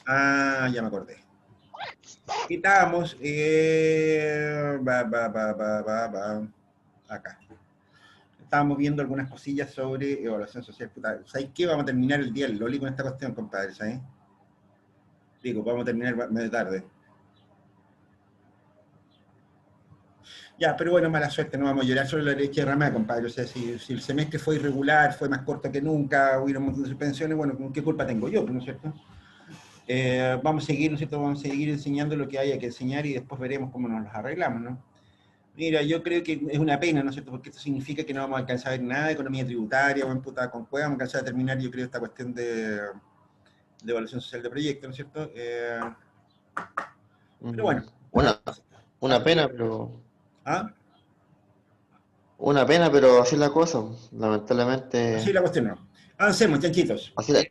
Ah, ya me acordé. Estábamos, acá. Estábamos viendo algunas cosillas sobre evaluación social. Puta, ¿sabes qué? Vamos a terminar el día del Loli con esta cuestión, compadre, ¿sabes? Digo, vamos a terminar medio tarde. Ya, pero bueno, mala suerte, no vamos a llorar sobre la derecha derramada, compadre. O sea, si el semestre fue irregular, fue más corto que nunca, hubo un montón de suspensiones, bueno, ¿qué culpa tengo yo, ¿no es cierto? Vamos a seguir, ¿no es cierto? Vamos a seguir enseñando lo que haya que enseñar y después veremos cómo nos los arreglamos, ¿no? Mira, yo creo que es una pena, ¿no es cierto? Porque esto significa que no vamos a alcanzar a ver nada de economía tributaria, o puta con cueva, vamos a alcanzar a terminar, yo creo, esta cuestión de evaluación social de proyectos, ¿no es cierto? Pero Mm, bueno, Una, una así, pena, pero ¿ah? una pena, pero así es la cosa. Así Lamentablemente, la cuestión, ¿no? Avancemos, chanchitos. así la.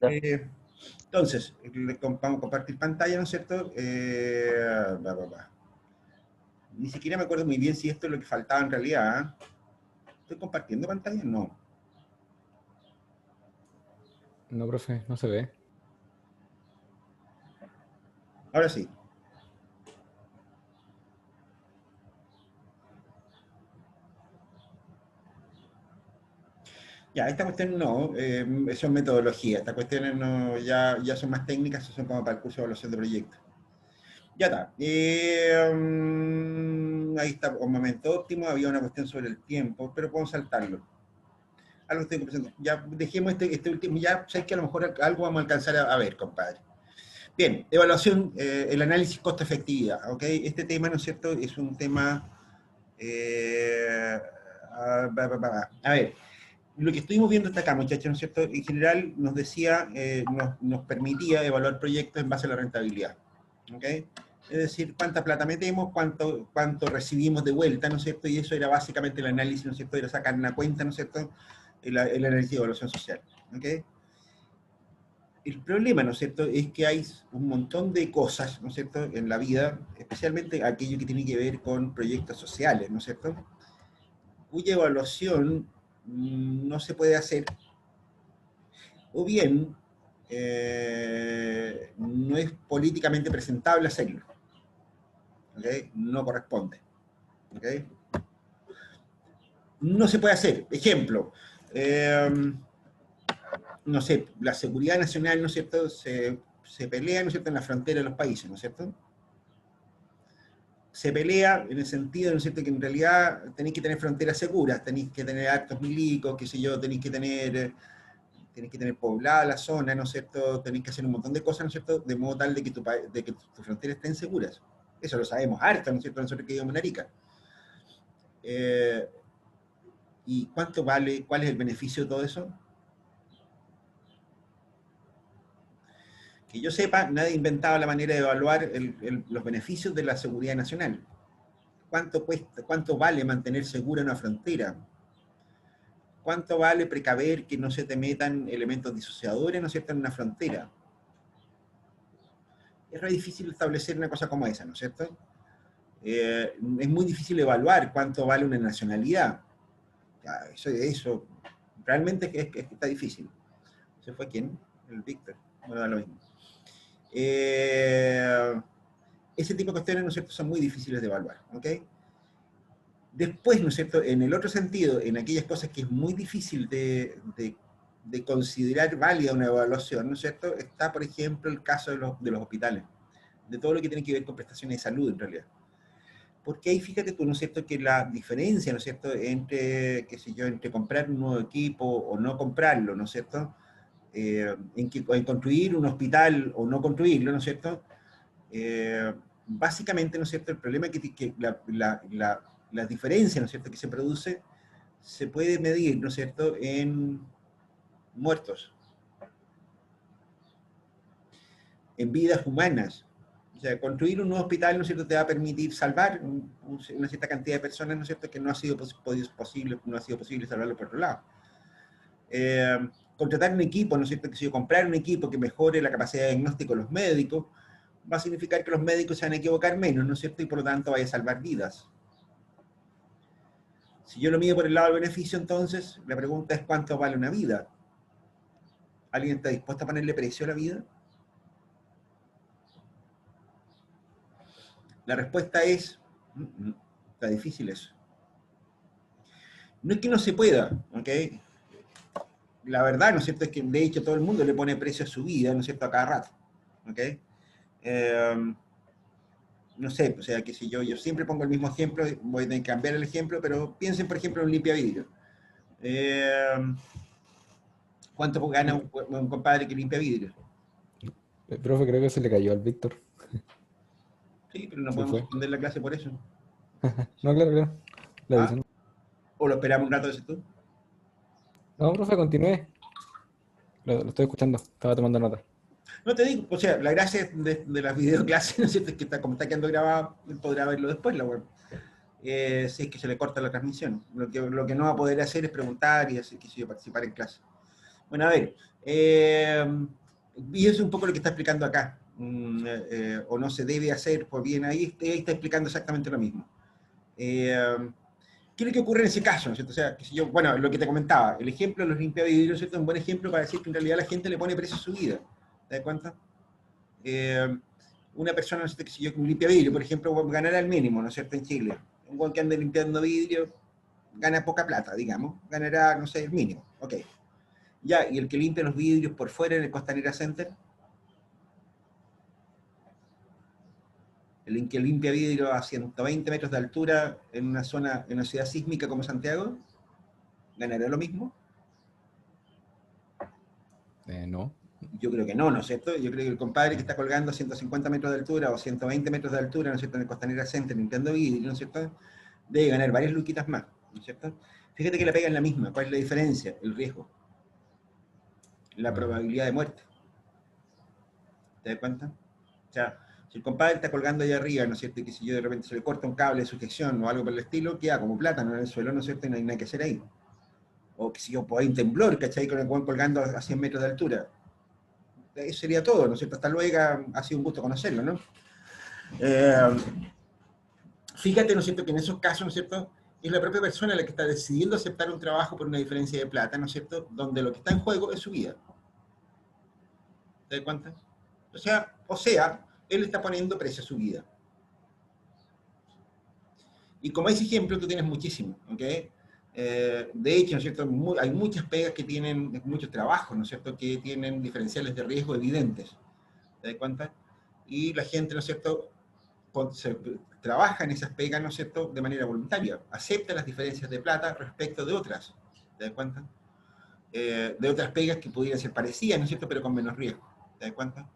Entonces, vamos a compartir pantalla, ¿no es cierto? Ni siquiera me acuerdo muy bien si esto es lo que faltaba en realidad. ¿Eh? ¿Estoy compartiendo pantalla? No. No, profe, no se ve. Ahora sí. Ya, esta cuestión no, son metodologías, estas cuestiones no, ya son más técnicas, son como para el curso de evaluación de proyectos. Ya está. Ahí está, un momento óptimo, había una cuestión sobre el tiempo, pero podemos saltarlo. Algo estoy presente. Ya dejemos este último, ya sabes que a lo mejor algo vamos a alcanzar a ver, compadre. Bien, evaluación, el análisis costo-efectividad, ¿ok? Este tema, ¿no es cierto?, es un tema... a ver, lo que estuvimos viendo hasta acá, muchachos, ¿no es cierto?, en general nos decía, nos permitía evaluar proyectos en base a la rentabilidad, ¿ok? Es decir, cuánta plata metemos, cuánto recibimos de vuelta, ¿no es cierto? Y eso era básicamente el análisis, ¿no es cierto? Era sacar una cuenta, ¿no es cierto? El análisis de evaluación social, ¿ok? El problema, ¿no es cierto?, es que hay un montón de cosas, ¿no es cierto?, en la vida, especialmente aquello que tiene que ver con proyectos sociales, ¿no es cierto?, cuya evaluación no se puede hacer, o bien no es políticamente presentable hacerlo, ¿ok? No corresponde, ¿ok? No se puede hacer. Ejemplo, no sé, la seguridad nacional, ¿no es cierto?, se pelea, ¿no es cierto?, en la frontera de los países, ¿no es cierto?, se pelea en el sentido, ¿no es cierto?, que en realidad tenéis que tener fronteras seguras, tenéis que tener actos milicos, qué sé yo, tenéis que tener poblada la zona, ¿no es cierto?, tenéis que hacer un montón de cosas, ¿no es cierto?, de modo tal de que tus fronteras estén seguras. Eso lo sabemos harto, ¿no es cierto?, nosotros que vivimos en Arica. ¿Y cuánto vale, cuál es el beneficio de todo eso? Que yo sepa, nadie ha inventado la manera de evaluar los beneficios de la seguridad nacional. ¿Cuánto cuesta, cuánto vale mantener segura una frontera? ¿Cuánto vale precaver que no se te metan elementos disociadores, ¿no es cierto?, en una frontera? Es re difícil establecer una cosa como esa, ¿no es cierto? Es muy difícil evaluar cuánto vale una nacionalidad. Ya, eso realmente está difícil. ¿Se fue quién? El Víctor. Bueno, da lo mismo. Ese tipo de cuestiones, ¿no es cierto?, son muy difíciles de evaluar, ¿ok? Después, ¿no es cierto?, en el otro sentido, en aquellas cosas que es muy difícil de considerar válida una evaluación, ¿no es cierto?, está, por ejemplo, el caso de los hospitales, de todo lo que tiene que ver con prestaciones de salud, en realidad. Porque ahí fíjate tú, ¿no es cierto?, que la diferencia, ¿no es cierto?, entre, qué sé yo, entre comprar un nuevo equipo o no comprarlo, ¿no es cierto?, en construir un hospital o no construirlo, ¿no es cierto?, básicamente, ¿no es cierto?, el problema es que la diferencia, ¿no es cierto?, que se produce se puede medir, ¿no es cierto?, en muertos, en vidas humanas. O sea, construir un nuevo hospital, ¿no es cierto?, te va a permitir salvar una cierta cantidad de personas, ¿no es cierto?, que no ha sido posible salvarlo por otro lado. Contratar un equipo, ¿no es cierto?, que si yo comprar un equipo que mejore la capacidad de diagnóstico de los médicos, va a significar que los médicos se van a equivocar menos, ¿no es cierto?, y por lo tanto vaya a salvar vidas. Si yo lo mido por el lado del beneficio, entonces, la pregunta es ¿cuánto vale una vida? ¿Alguien está dispuesto a ponerle precio a la vida? La respuesta es, está difícil eso. No es que no se pueda, ¿ok? La verdad, ¿no es cierto?, es que de hecho todo el mundo le pone precio a su vida, ¿no es cierto?, a cada rato, ¿ok? No sé, o sea, qué sé yo siempre pongo el mismo ejemplo, voy a tener que cambiar el ejemplo, pero piensen, por ejemplo, en un limpia vidrio. ¿Cuánto gana un compadre que limpia vidrio? Profe, creo que se le cayó al Víctor. Sí, pero no Se podemos fue. suspender la clase por eso. No, claro, claro. Le ¿Ah? aviso. ¿O lo esperamos un rato, dices tú? No, profe, continúe. Lo estoy escuchando. Estaba tomando nota. No te digo, o sea, la gracia de las videoclases, ¿no es cierto?, es que como está quedando grabado, él podrá verlo después, la web. Si es que se le corta la transmisión. Lo que no va a poder hacer es preguntar y así, quise yo, participar en clase. Bueno, a ver, y eso es un poco lo que está explicando acá, o no se debe hacer, pues bien, ahí está explicando exactamente lo mismo. ¿Qué es lo que ocurre en ese caso, ¿no es cierto? O sea, que si yo, bueno, lo que te comentaba, el ejemplo de los limpiavidrios, ¿cierto?, es un buen ejemplo para decir que en realidad la gente le pone precio a su vida. ¿Te das cuenta? Una persona, ¿no es cierto?, que si yo limpia vidrio, por ejemplo, ganará el mínimo, ¿no es cierto?, en Chile. Un buen que ande limpiando vidrio gana poca plata, digamos, ganará, no sé, el mínimo, ok. Ya, y el que limpia los vidrios por fuera en el Costanera Center, el que limpia vidrio a 120 metros de altura en una zona, en una ciudad sísmica como Santiago, ¿ganará lo mismo? No. Yo creo que no, ¿no es cierto? Yo creo que el compadre que está colgando a 150 metros de altura o 120 metros de altura, ¿no es cierto?, en el Costanera Center limpiando vidrio, ¿no es cierto?, debe ganar varias luquitas más, ¿no es cierto? Fíjate que la pega es la misma. ¿Cuál es la diferencia? El riesgo. La probabilidad de muerte. ¿Te das cuenta? O sea, si el compadre está colgando allá arriba, ¿no es cierto?, y que si yo de repente se le corta un cable de sujeción o algo por el estilo, queda como plátano en el suelo, ¿no es cierto?, y no hay nada que hacer ahí. O que si yo, pues hay un temblor, ¿cachai?, con el buen colgando a 100 metros de altura. Eso sería todo, ¿no es cierto? Hasta luego, ha sido un gusto conocerlo, ¿no? Fíjate, ¿no es cierto?, que en esos casos, ¿no es cierto?, es la propia persona la que está decidiendo aceptar un trabajo por una diferencia de plata, ¿no es cierto?, donde lo que está en juego es su vida. ¿Te das cuenta? O sea, él está poniendo precio a su vida. Y como ese ejemplo, tú tienes muchísimo, ¿ok? De hecho, ¿no es cierto?, hay muchas pegas que tienen, muchos trabajos, ¿no es cierto?, que tienen diferenciales de riesgo evidentes. ¿Te das cuenta? Y la gente, ¿no es cierto?, trabaja en esas pegas, ¿no es cierto?, de manera voluntaria, acepta las diferencias de plata respecto de otras, ¿te das cuenta? De otras pegas que pudieran ser parecidas, ¿no es cierto?, pero con menos riesgo, ¿te das cuenta?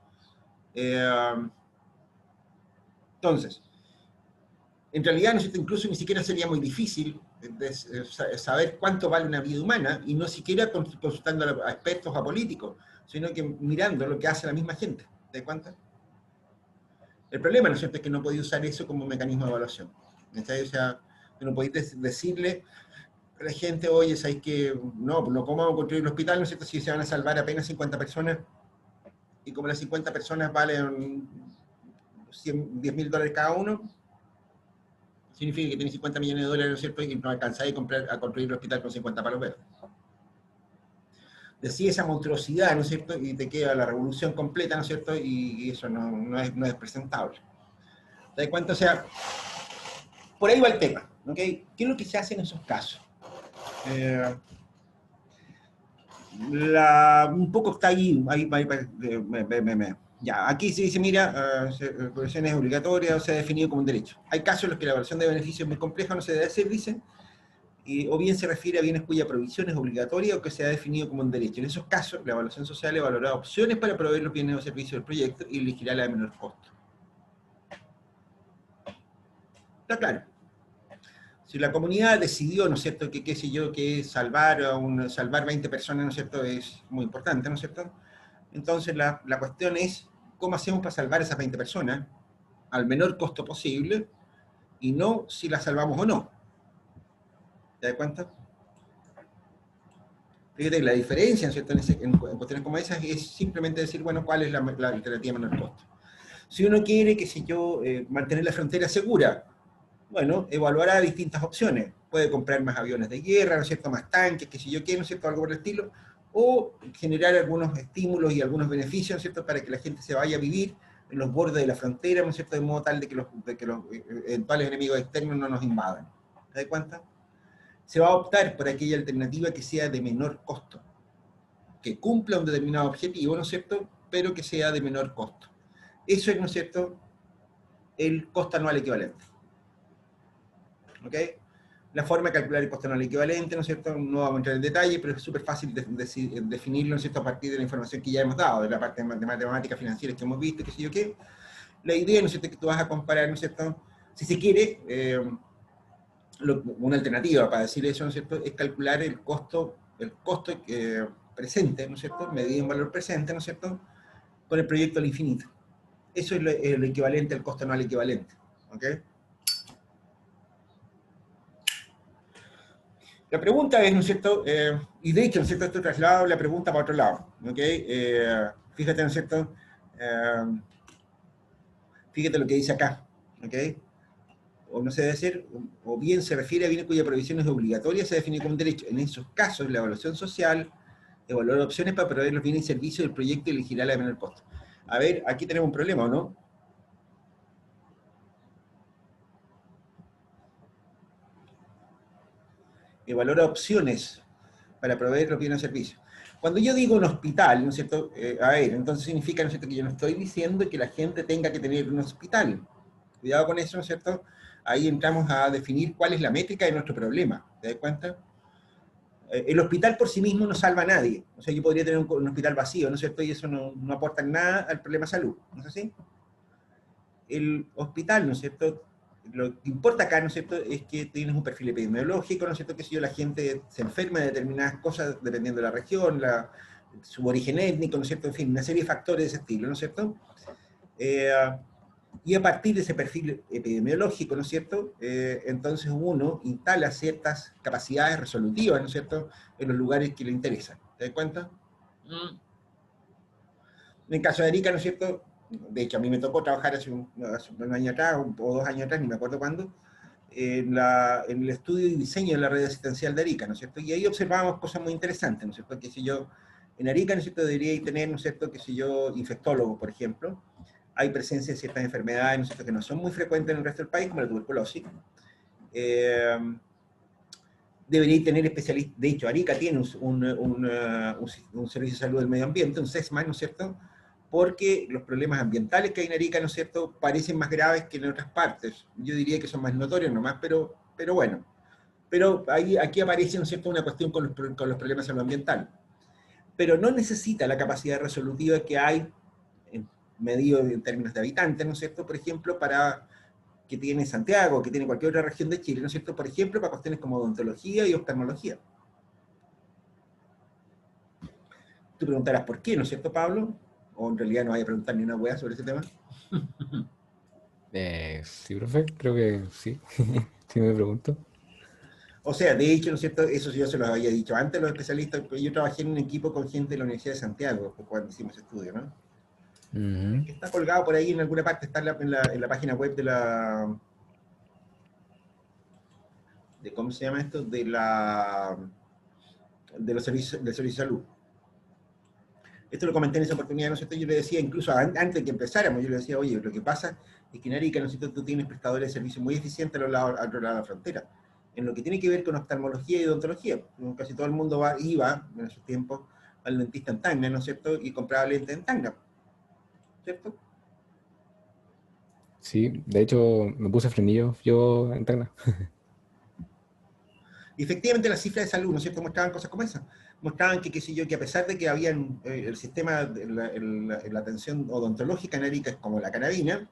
Entonces, en realidad, ¿no es cierto?, incluso ni siquiera sería muy difícil saber cuánto vale una vida humana, y no siquiera consultando a expertos o a políticos, sino que mirando lo que hace la misma gente, ¿te das cuenta? El problema, ¿no es cierto?, es que no podéis usar eso como mecanismo de evaluación. O sea, no podéis decirle a la gente, oye, ¿sabes que no, cómo vamos a construir un hospital, ¿no es cierto?, si se van a salvar apenas 50 personas, y como las 50 personas valen $10.000 cada uno, significa que tenéis 50 millones de dólares, ¿no es cierto?, y no alcanzáis a construir un hospital con 50 palos verdes. Decís esa monstruosidad, ¿no es cierto?, y te queda la revolución completa, ¿no es cierto?, y eso no es presentable. ¿Te das cuenta? O sea, por ahí va el tema, ¿ok? ¿Qué es lo que se hace en esos casos? Un poco está ahí ya, aquí se dice, mira, profesión es obligatoria o se ha definido como un derecho. Hay casos en los que la evaluación de beneficios es muy compleja, no se debe hacer, dice, o bien se refiere a bienes cuya provisión es obligatoria o que se ha definido como un derecho. En esos casos, la evaluación social evaluará opciones para proveer los bienes o servicios del proyecto y elegirá la de menor costo. Está claro. Si la comunidad decidió, ¿no es cierto?, que qué sé yo, que salvar 20 personas, ¿no es cierto?, es muy importante, ¿no es cierto? Entonces la cuestión es, ¿cómo hacemos para salvar esas 20 personas al menor costo posible? Y no si las salvamos o no. ¿Te das cuenta? Fíjate, la diferencia, ¿no es cierto?, en cuestiones como esas es simplemente decir, bueno, ¿cuál es la alternativa menor costo? Si uno quiere, qué sé yo, mantener la frontera segura, bueno, evaluará distintas opciones. Puede comprar más aviones de guerra, ¿no es cierto?, más tanques, qué sé yo qué, ¿no es cierto?, algo por el estilo, o generar algunos estímulos y algunos beneficios, ¿no es cierto?, para que la gente se vaya a vivir en los bordes de la frontera, ¿no es cierto?, de modo tal de que los eventuales enemigos externos no nos invadan. ¿Te das cuenta? Se va a optar por aquella alternativa que sea de menor costo, que cumpla un determinado objetivo, ¿no es cierto?, pero que sea de menor costo. Eso es, ¿no es cierto?, el costo anual equivalente. ¿Ok? La forma de calcular el costo anual equivalente, ¿no es cierto?, no vamos a entrar en detalle, pero es súper fácil definirlo, ¿no es cierto?, a partir de la información que ya hemos dado, de la parte de matemáticas financieras que hemos visto, qué sé yo qué. La idea, ¿no es cierto?, que tú vas a comparar, ¿no es cierto?, si se quiere, una alternativa para decir eso, ¿no es cierto?, es calcular el costo presente, ¿no es cierto?, medido en valor presente, ¿no es cierto?, con el proyecto al infinito. Eso es el equivalente al costo anual equivalente. ¿Ok? La pregunta es, ¿no es cierto?, y de hecho, ¿no es cierto?, esto traslado la pregunta para otro lado. ¿Ok? Fíjate, ¿no es cierto?, fíjate lo que dice acá. ¿Ok? O no se debe hacer, o bien se refiere a bienes cuya provisión es obligatoria, se define como un derecho. En esos casos, la evaluación social evaluar opciones para proveer los bienes y servicios del proyecto y elegirá la de menor costo. A ver, aquí tenemos un problema, ¿o no? Evaluar opciones para proveer los bienes y servicios. Cuando yo digo un hospital, ¿no es cierto? A ver, entonces significa, ¿no es cierto?, que yo no estoy diciendo que la gente tenga que tener un hospital. Cuidado con eso, ¿no es cierto? Ahí entramos a definir cuál es la métrica de nuestro problema. ¿Te das cuenta? El hospital por sí mismo no salva a nadie. O sea, yo podría tener un hospital vacío, ¿no es cierto? Y eso no aporta nada al problema de salud. ¿No es así? El hospital, ¿no es cierto?, lo que importa acá, ¿no es cierto?, es que tienes un perfil epidemiológico, ¿no es cierto?, que si yo, la gente se enferma de determinadas cosas dependiendo de la región, su origen étnico, ¿no es cierto?, en fin, una serie de factores de ese estilo, ¿no es cierto? Y a partir de ese perfil epidemiológico, ¿no es cierto?, entonces uno instala ciertas capacidades resolutivas, ¿no es cierto?, en los lugares que le interesan. ¿Te das cuenta? En el caso de Arica, ¿no es cierto?, de hecho a mí me tocó trabajar hace un año atrás, o 2 años atrás, ni me acuerdo cuándo, en el estudio y diseño de la red asistencial de Arica, ¿no es cierto? Y ahí observamos cosas muy interesantes, ¿no es cierto? Que si yo, en Arica, ¿no es cierto?, debería tener, ¿no es cierto?, que si yo, infectólogos, por ejemplo, hay presencia de ciertas enfermedades, ¿no es cierto?, que no son muy frecuentes en el resto del país, como la tuberculosis. Debería tener especialistas, de hecho, Arica tiene un servicio de salud del medio ambiente, un SESMA, ¿no es cierto?, porque los problemas ambientales que hay en Arica, ¿no es cierto?, parecen más graves que en otras partes. Yo diría que son más notorios nomás, pero bueno. Pero aquí aparece, ¿no es cierto?, una cuestión con los problemas de salud ambiental. Pero no necesita la capacidad resolutiva que hay, medido en términos de habitantes, ¿no es cierto?, por ejemplo, que tiene Santiago, que tiene cualquier otra región de Chile, ¿no es cierto?, por ejemplo, para cuestiones como odontología y oftalmología. Tú preguntarás por qué, ¿no es cierto, Pablo? O en realidad no vaya a preguntar ni una hueá sobre ese tema. Sí, profe, creo que sí. Si me pregunto. O sea, de hecho, ¿no es cierto? Eso yo se los había dicho antes a los especialistas, porque yo trabajé en un equipo con gente de la Universidad de Santiago cuando hicimos ese estudio, ¿no? Que está colgado por ahí en alguna parte, está en la página web de ¿cómo se llama esto? De los servicios, del servicio de salud. Esto lo comenté en esa oportunidad, ¿no es cierto? Yo le decía, incluso antes de que empezáramos, yo le decía, oye, lo que pasa es que en Arica, ¿no es cierto?, tú tienes prestadores de servicios muy eficientes al otro lado de la frontera. En lo que tiene que ver con oftalmología y odontología. Casi todo el mundo iba, en esos tiempos, al dentista en Tacna, ¿no es cierto?, y compraba lentes en Tacna, ¿cierto? Sí, de hecho me puse frenillo yo en Tacna. Y efectivamente las cifras de salud, ¿no es cierto?, mostraban cosas como esas. Mostraban que, qué sé yo, que a pesar de que habían el sistema, la atención odontológica en Arica es como la carabina,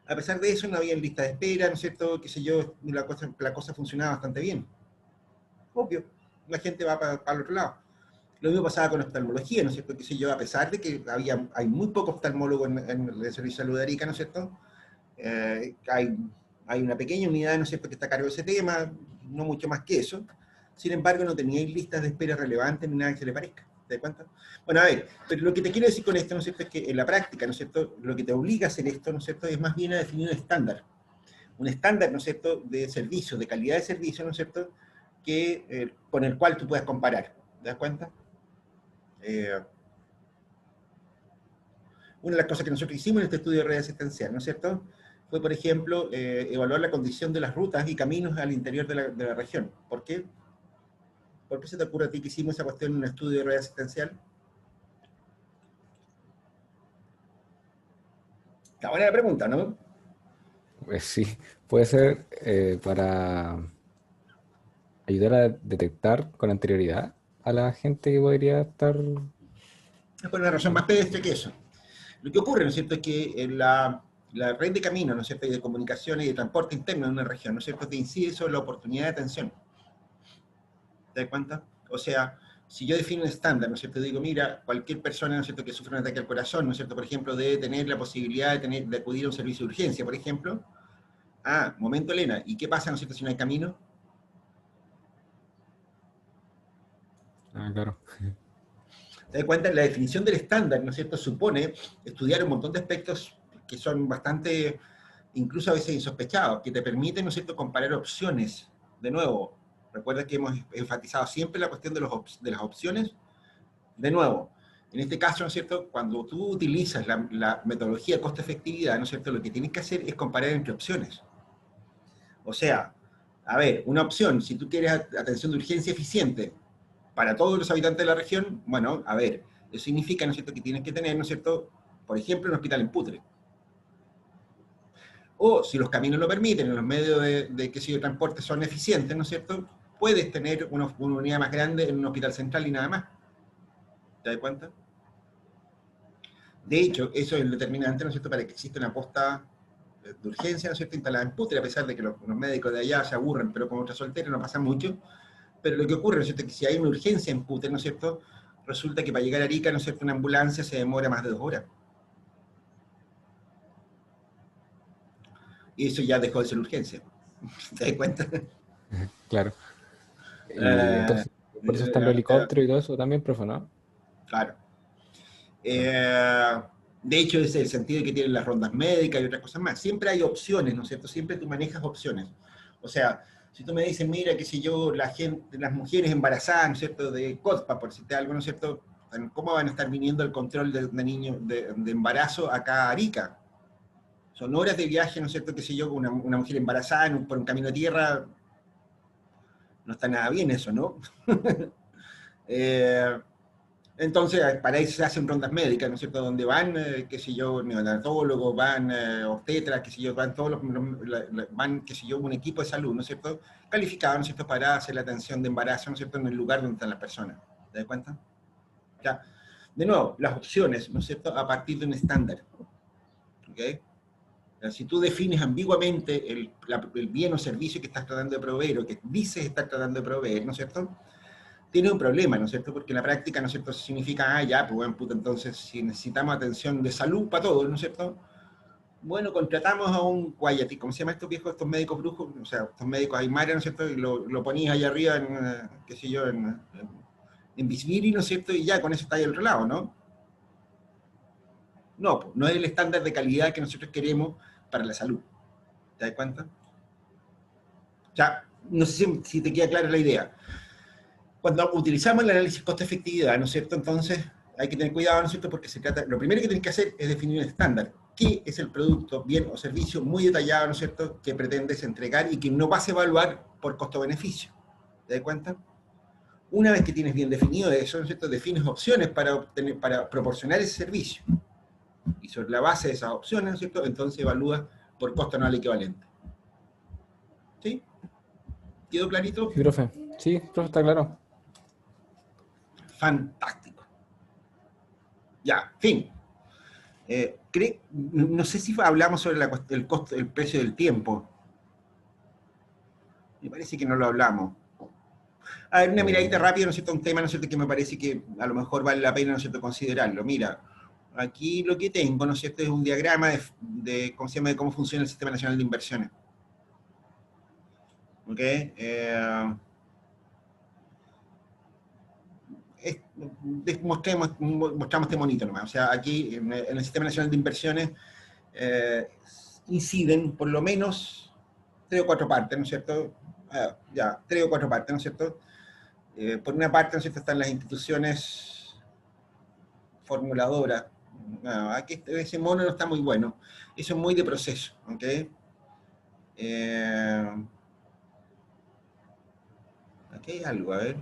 a pesar de eso no había lista de espera, ¿no es cierto?, qué sé yo, la cosa funcionaba bastante bien. Obvio, la gente va para el otro lado. Lo mismo pasaba con oftalmología, ¿no es cierto?, qué sé yo, a pesar de que hay muy pocos oftalmólogos en el servicio de salud de Arica, ¿no es cierto?, hay una pequeña unidad, ¿no es cierto?, que está a cargo de ese tema, no mucho más que eso. Sin embargo, no teníais listas de espera relevantes ni nada que se le parezca. ¿Te das cuenta? Bueno, a ver, pero lo que te quiero decir con esto, ¿no es cierto?, es que en la práctica, ¿no es cierto?, lo que te obliga a hacer esto, ¿no es cierto?, es más bien a definir un estándar. Un estándar, ¿no es cierto?, de servicio, de calidad de servicio, ¿no es cierto?, con el cual tú puedas comparar. ¿Te das cuenta? Una de las cosas que nosotros hicimos en este estudio de red asistencial, ¿no es cierto?, fue, por ejemplo, evaluar la condición de las rutas y caminos al interior de la región. ¿Por qué? ¿Por qué se te ocurre a ti que hicimos esa cuestión en un estudio de red asistencial? Está buena la pregunta, ¿no? Pues sí, puede ser para ayudar a detectar con anterioridad a la gente que podría estar... Es por una razón más pedestre que eso. Lo que ocurre, ¿no es cierto?, es que en la red de caminos, ¿no es cierto?, y de comunicaciones y de transporte interno de una región, ¿no es cierto?, te incide sobre la oportunidad de atención. ¿Te das cuenta? O sea, si yo defino un estándar, ¿no es cierto?, digo, mira, cualquier persona, ¿no es cierto?, que sufre un ataque al corazón, ¿no es cierto?, por ejemplo, debe tener la posibilidad de acudir a un servicio de urgencia, por ejemplo. Ah, momento, Elena, ¿y qué pasa, ¿no es cierto?, si no hay camino? Ah, claro. ¿Te das cuenta? La definición del estándar, ¿no es cierto?, supone estudiar un montón de aspectos que son bastante, incluso a veces insospechados, que te permiten, ¿no es cierto?, comparar opciones. De nuevo, recuerda que hemos enfatizado siempre la cuestión de las opciones. De nuevo, en este caso, ¿no es cierto?, cuando tú utilizas la metodología de costo-efectividad, ¿no es cierto?, lo que tienes que hacer es comparar entre opciones. O sea, a ver, una opción, si tú quieres atención de urgencia eficiente para todos los habitantes de la región, bueno, a ver, eso significa, ¿no es cierto?, que tienes que tener, ¿no es cierto?, por ejemplo, un hospital en Putre. O si los caminos lo permiten, los medios de transporte son eficientes, ¿no es cierto?, puedes tener una unidad más grande en un hospital central y nada más. ¿Te das cuenta? De hecho, eso es el determinante, ¿no es cierto?, para que exista una posta de urgencia, ¿no es cierto?, instalada en Putre, a pesar de que los médicos de allá se aburren, pero como otra soltera no pasa mucho. Pero lo que ocurre, ¿no es cierto?, es que si hay una urgencia en Putre, ¿no es cierto?, resulta que para llegar a Arica, ¿no es cierto?, una ambulancia se demora más de 2 horas. Y eso ya dejó de ser urgencia. ¿Te das cuenta? Claro. Y Eh, entonces, por eso están los helicópteros y todo eso también, profe, ¿no? claro. Claro. De hecho, ese es el sentido que tienen las rondas médicas y otras cosas más. Siempre hay opciones, ¿no es cierto? Siempre tú manejas opciones. O sea, si tú me dices, mira, qué sé yo, las mujeres embarazadas, ¿no es cierto?, de CODPA, por decirte algo, ¿no es cierto?, ¿cómo van a estar viniendo el control de niños de embarazo acá a Arica? Son horas de viaje, ¿no es cierto?, qué sé yo, una mujer embarazada por un camino de tierra, no está nada bien eso, ¿no? eh, Entonces, para eso se hacen rondas médicas, ¿no es cierto?, donde van, qué sé yo, neonatólogos, van obstetras, qué sé yo, van todos van, qué sé yo, un equipo de salud, ¿no es cierto?, calificado, ¿no es cierto?, para hacer la atención de embarazo, ¿no es cierto?, en el lugar donde están las personas. ¿Te das cuenta? Ya. De nuevo, las opciones, ¿no es cierto?, a partir de un estándar. ¿Ok? Si tú defines ambiguamente el bien o servicio que estás tratando de proveer o que dices estar tratando de proveer, ¿no es cierto?, tiene un problema, ¿no es cierto? Porque en la práctica, ¿no es cierto?, significa, ya, pues bueno, puta, entonces si necesitamos atención de salud para todos, ¿no es cierto? Bueno, contratamos a un guayati, ¿cómo se llama estos viejos, estos médicos brujos? O sea, estos médicos aymara, ¿no es cierto? Y lo ponías allá arriba en, qué sé yo, en Bisbiri, ¿no es cierto? Y ya, con eso está ahí al otro lado, ¿no? No, pues, no es el estándar de calidad que nosotros queremos para la salud. ¿Te das cuenta? O sea, no sé si te queda clara la idea. Cuando utilizamos el análisis costo-efectividad, ¿no es cierto?, entonces hay que tener cuidado, ¿no es cierto?, porque se trata, lo primero que tienes que hacer es definir un estándar. ¿Qué es el producto, bien o servicio muy detallado, ¿no es cierto?, que pretendes entregar y que no vas a evaluar por costo-beneficio? ¿Te das cuenta? Una vez que tienes bien definido eso, ¿no es cierto?, defines opciones para proporcionar ese servicio. Y sobre la base de esas opciones, ¿no es cierto?, entonces evalúas por costo anual equivalente. ¿Sí? ¿Quedó clarito? Sí, profe. Sí, profe, está claro. Fantástico. Ya, fin. No sé si hablamos sobre el costo, el precio del tiempo. Me parece que no lo hablamos. A ver, una miradita Eh, rápida, ¿no es cierto?, un tema, ¿no es cierto?, que me parece que a lo mejor vale la pena, ¿no es cierto?, considerarlo. Mira, aquí lo que tengo, ¿no es cierto?, es un diagrama ¿cómo se llama?, de cómo funciona el Sistema Nacional de Inversiones. ¿Ok? Mostramos este monito nomás. O sea, aquí en el Sistema Nacional de Inversiones inciden por lo menos 3 o 4 partes, ¿no es cierto? Ya, 3 o 4 partes, ¿no es cierto? Por una parte, ¿no es cierto?, están las instituciones formuladoras, No, aquí ese mono no está muy bueno. Eso es muy de proceso, ¿ok? Aquí hay algo, a ver.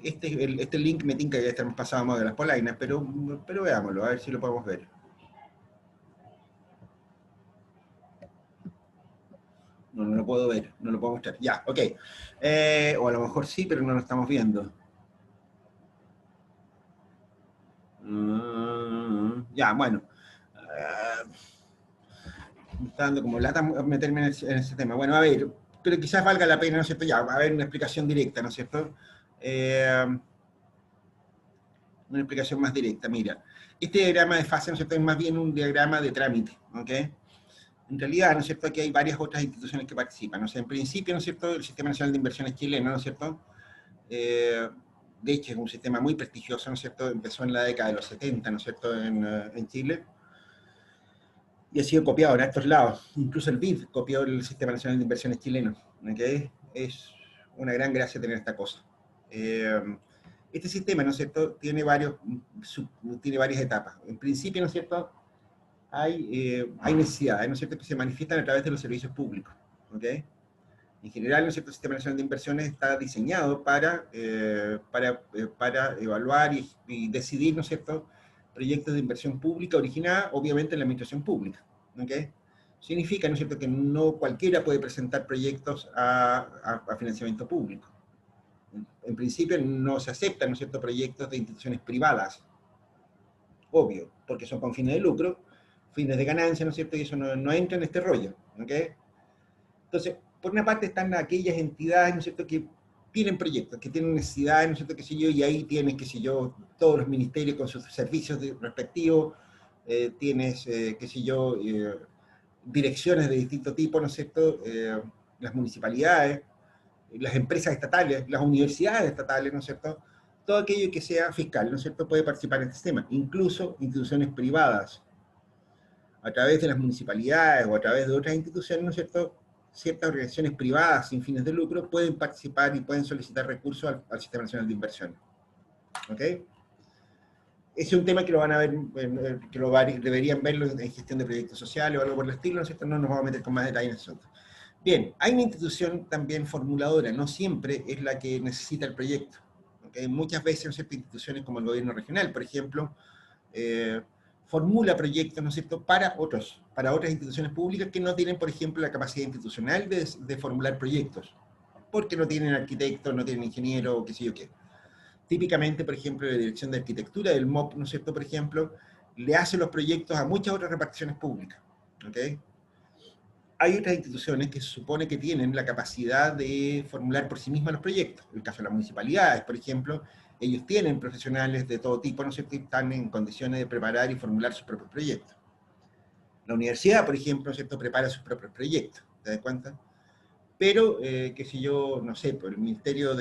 Este link me tinca que ya estamos pasados de las polainas, pero veámoslo, a ver si lo podemos ver. No, no lo puedo ver, no lo puedo mostrar. Ya, ok. O a lo mejor sí, pero no lo estamos viendo. Ya, bueno. Me está dando como lata meterme en ese tema. Bueno, a ver, pero quizás valga la pena, ¿no es cierto? Ya, va a haber una explicación directa, ¿no es cierto? Una explicación más directa, mira. Este diagrama de fase, ¿no es cierto?, es más bien un diagrama de trámite, ¿ok? En realidad, ¿no es cierto?, aquí hay varias otras instituciones que participan. O sea, en principio, ¿no es cierto?, el Sistema Nacional de Inversiones chileno, ¿no es cierto?, de hecho es un sistema muy prestigioso, ¿no es cierto?, empezó en la década de los 70, ¿no es cierto?, en Chile, y ha sido copiado en estos lados. Incluso el BID copió el Sistema Nacional de Inversiones chileno, ¿ok? Es una gran gracia tener esta cosa. Este sistema, ¿no es cierto?, tiene varias etapas. En principio, ¿no es cierto?, hay necesidades, ¿no es cierto?, que se manifiestan a través de los servicios públicos, ¿ok? En general, ¿no es cierto?, el Sistema Nacional de Inversiones está diseñado para evaluar y decidir, ¿no es cierto?, proyectos de inversión pública originada, obviamente, en la administración pública, ¿ok? Significa, ¿no es cierto?, que no cualquiera puede presentar proyectos a financiamiento público. En principio no se aceptan, ¿no es cierto?, proyectos de instituciones privadas, obvio, porque son con fines de lucro, fines de ganancia, ¿no es cierto?, y eso no entra en este rollo, ¿ok? Entonces, por una parte están aquellas entidades, ¿no es cierto?, que tienen proyectos, que tienen necesidades, ¿no es cierto?, qué sé yo, y ahí tienes, qué sé yo, todos los ministerios con sus servicios respectivos, tienes, qué sé yo, direcciones de distinto tipo, ¿no es cierto?, las municipalidades, las empresas estatales, las universidades estatales, ¿no es cierto?, todo aquello que sea fiscal, ¿no es cierto?, puede participar en este sistema, incluso instituciones privadas, a través de las municipalidades o a través de otras instituciones, ¿no es cierto?, ciertas organizaciones privadas sin fines de lucro pueden participar y pueden solicitar recursos al Sistema Nacional de Inversiones. ¿Ok? Ese es un tema que lo van a ver, deberían verlo en gestión de proyectos sociales o algo por el estilo, ¿no es cierto? No nos vamos a meter con más detalle en eso. Bien, hay una institución también formuladora, no siempre es la que necesita el proyecto. ¿Okay? Muchas veces, ¿no es cierto?, instituciones como el gobierno regional, por ejemplo, formula proyectos, ¿no es cierto?, para otras instituciones públicas que no tienen, por ejemplo, la capacidad institucional de formular proyectos, porque no tienen arquitectos, no tienen ingenieros, o qué sé yo qué. Típicamente, por ejemplo, la Dirección de Arquitectura del MOP, ¿no es cierto?, por ejemplo, le hace los proyectos a muchas otras reparticiones públicas, ¿ok? Hay otras instituciones que se supone que tienen la capacidad de formular por sí mismas los proyectos. En el caso de las municipalidades, por ejemplo, ellos tienen profesionales de todo tipo, ¿no es cierto?, y están en condiciones de preparar y formular sus propios proyectos. La universidad, por ejemplo, ¿no es cierto?, prepara sus propios proyectos, ¿te das cuenta? Pero, qué sé yo, no sé, por el Ministerio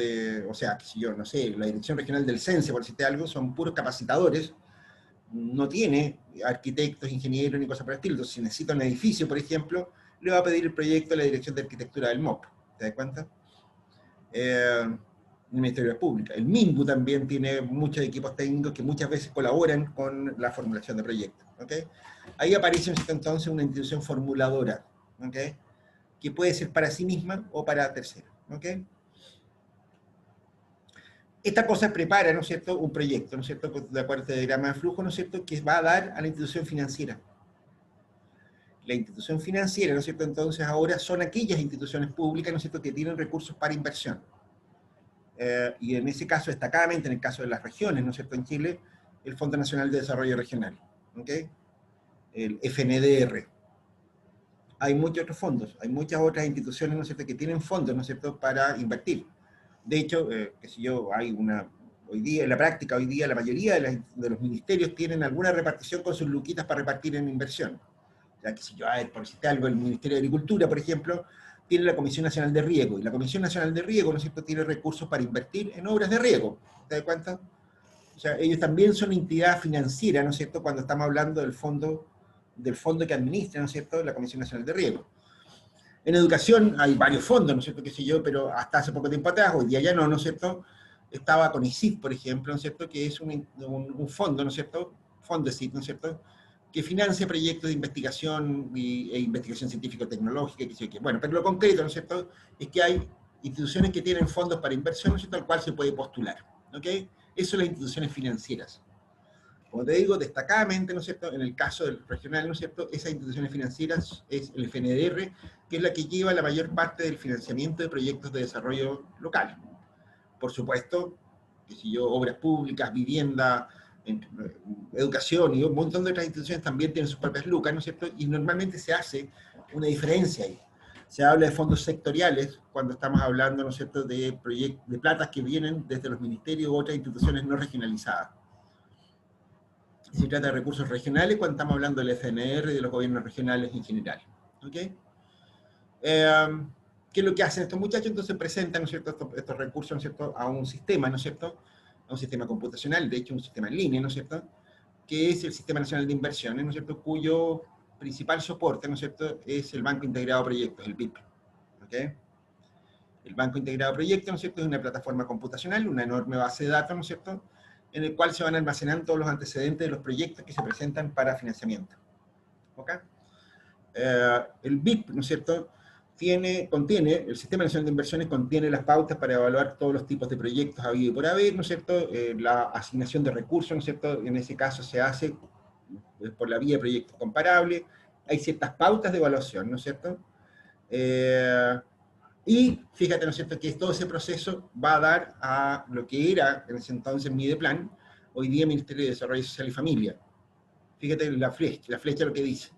o sea, qué sé yo, no sé, la Dirección Regional del CENSE, por decirte algo, son puros capacitadores, no tiene arquitectos, ingenieros, ni cosas por el estilo. Entonces, si necesita un edificio, por ejemplo, le va a pedir el proyecto a la Dirección de Arquitectura del MOP, ¿te das cuenta? El Ministerio de Pública. El MIMBU también tiene muchos equipos técnicos que muchas veces colaboran con la formulación de proyectos, ¿ok? Ahí aparece entonces una institución formuladora, ¿ok?, que puede ser para sí misma o para terceros, ¿ok? Esta cosa prepara, ¿no es cierto?, un proyecto, ¿no es cierto?, de acuerdo a este diagrama de flujo, ¿no es cierto?, que va a dar a la institución financiera. La institución financiera, ¿no es cierto?, entonces ahora son aquellas instituciones públicas, ¿no es cierto?, que tienen recursos para inversión. Y en ese caso, destacadamente en el caso de las regiones, ¿no es cierto?, en Chile, el Fondo Nacional de Desarrollo Regional, ¿ok?, el FNDR. Hay muchos otros fondos, hay muchas otras instituciones, ¿no es cierto?, que tienen fondos, ¿no es cierto?, para invertir. De hecho, qué sé yo, hoy día, en la práctica, hoy día la mayoría de los ministerios tienen alguna repartición con sus luquitas para repartir en inversión. O sea, qué sé yo, por decirte algo, el Ministerio de Agricultura, por ejemplo, tiene la Comisión Nacional de Riego, y la Comisión Nacional de Riego, ¿no es cierto?, tiene recursos para invertir en obras de riego. ¿Te das cuenta? O sea, ellos también son entidad financiera, ¿no es cierto?, cuando estamos hablando del fondo que administra, ¿no es cierto?, la Comisión Nacional de Riego. En educación hay varios fondos, ¿no es cierto?, qué sé yo, pero hasta hace poco tiempo atrás, hoy día ya no, ¿no es cierto?, estaba con ICIF, por ejemplo, ¿no es cierto?, que es un fondo, ¿no es cierto?, Fondesit, ¿no es cierto?, que financia proyectos de investigación e investigación científico-tecnológica, que sé qué. Bueno, pero lo concreto, ¿no es cierto?, es que hay instituciones que tienen fondos para inversión, ¿no es cierto?, al cual se puede postular, ¿ok? Eso son las instituciones financieras. Como te digo, destacadamente, ¿no es cierto?, en el caso del regional, ¿no es cierto?, esas instituciones financieras es el FNDR, que es la que lleva la mayor parte del financiamiento de proyectos de desarrollo local. Por supuesto, que si yo, obras públicas, vivienda, educación y un montón de otras instituciones también tienen sus propias lucas, ¿no es cierto? Y normalmente se hace una diferencia ahí. Se habla de fondos sectoriales cuando estamos hablando, ¿no es cierto?, de platas que vienen desde los ministerios u otras instituciones no regionalizadas. Se trata de recursos regionales cuando estamos hablando del FNR y de los gobiernos regionales en general. ¿Ok? ¿Qué es lo que hacen estos muchachos? Entonces presentan, ¿no es cierto?, estos recursos, ¿no es cierto?, a un sistema, ¿no es cierto?, a un sistema computacional, de hecho un sistema en línea, ¿no es cierto?, que es el Sistema Nacional de Inversiones, ¿no es cierto?, cuyo principal soporte, ¿no es cierto?, es el Banco Integrado de Proyectos, el BIP. ¿Ok? El Banco Integrado de Proyectos, ¿no es cierto?, es una plataforma computacional, una enorme base de datos, ¿no es cierto?, en el cual se van almacenando todos los antecedentes de los proyectos que se presentan para financiamiento. ¿Ok? El BIP, ¿no es cierto?, contiene, el Sistema Nacional de Inversiones contiene las pautas para evaluar todos los tipos de proyectos habido y por haber, ¿no es cierto?, la asignación de recursos, ¿no es cierto?, en ese caso se hace por la vía de proyectos comparables, hay ciertas pautas de evaluación, ¿no es cierto?, y fíjate, ¿no es cierto?, que todo ese proceso va a dar a lo que era en ese entonces Mideplan, hoy día Ministerio de Desarrollo Social y Familia. Fíjate la flecha lo que dice.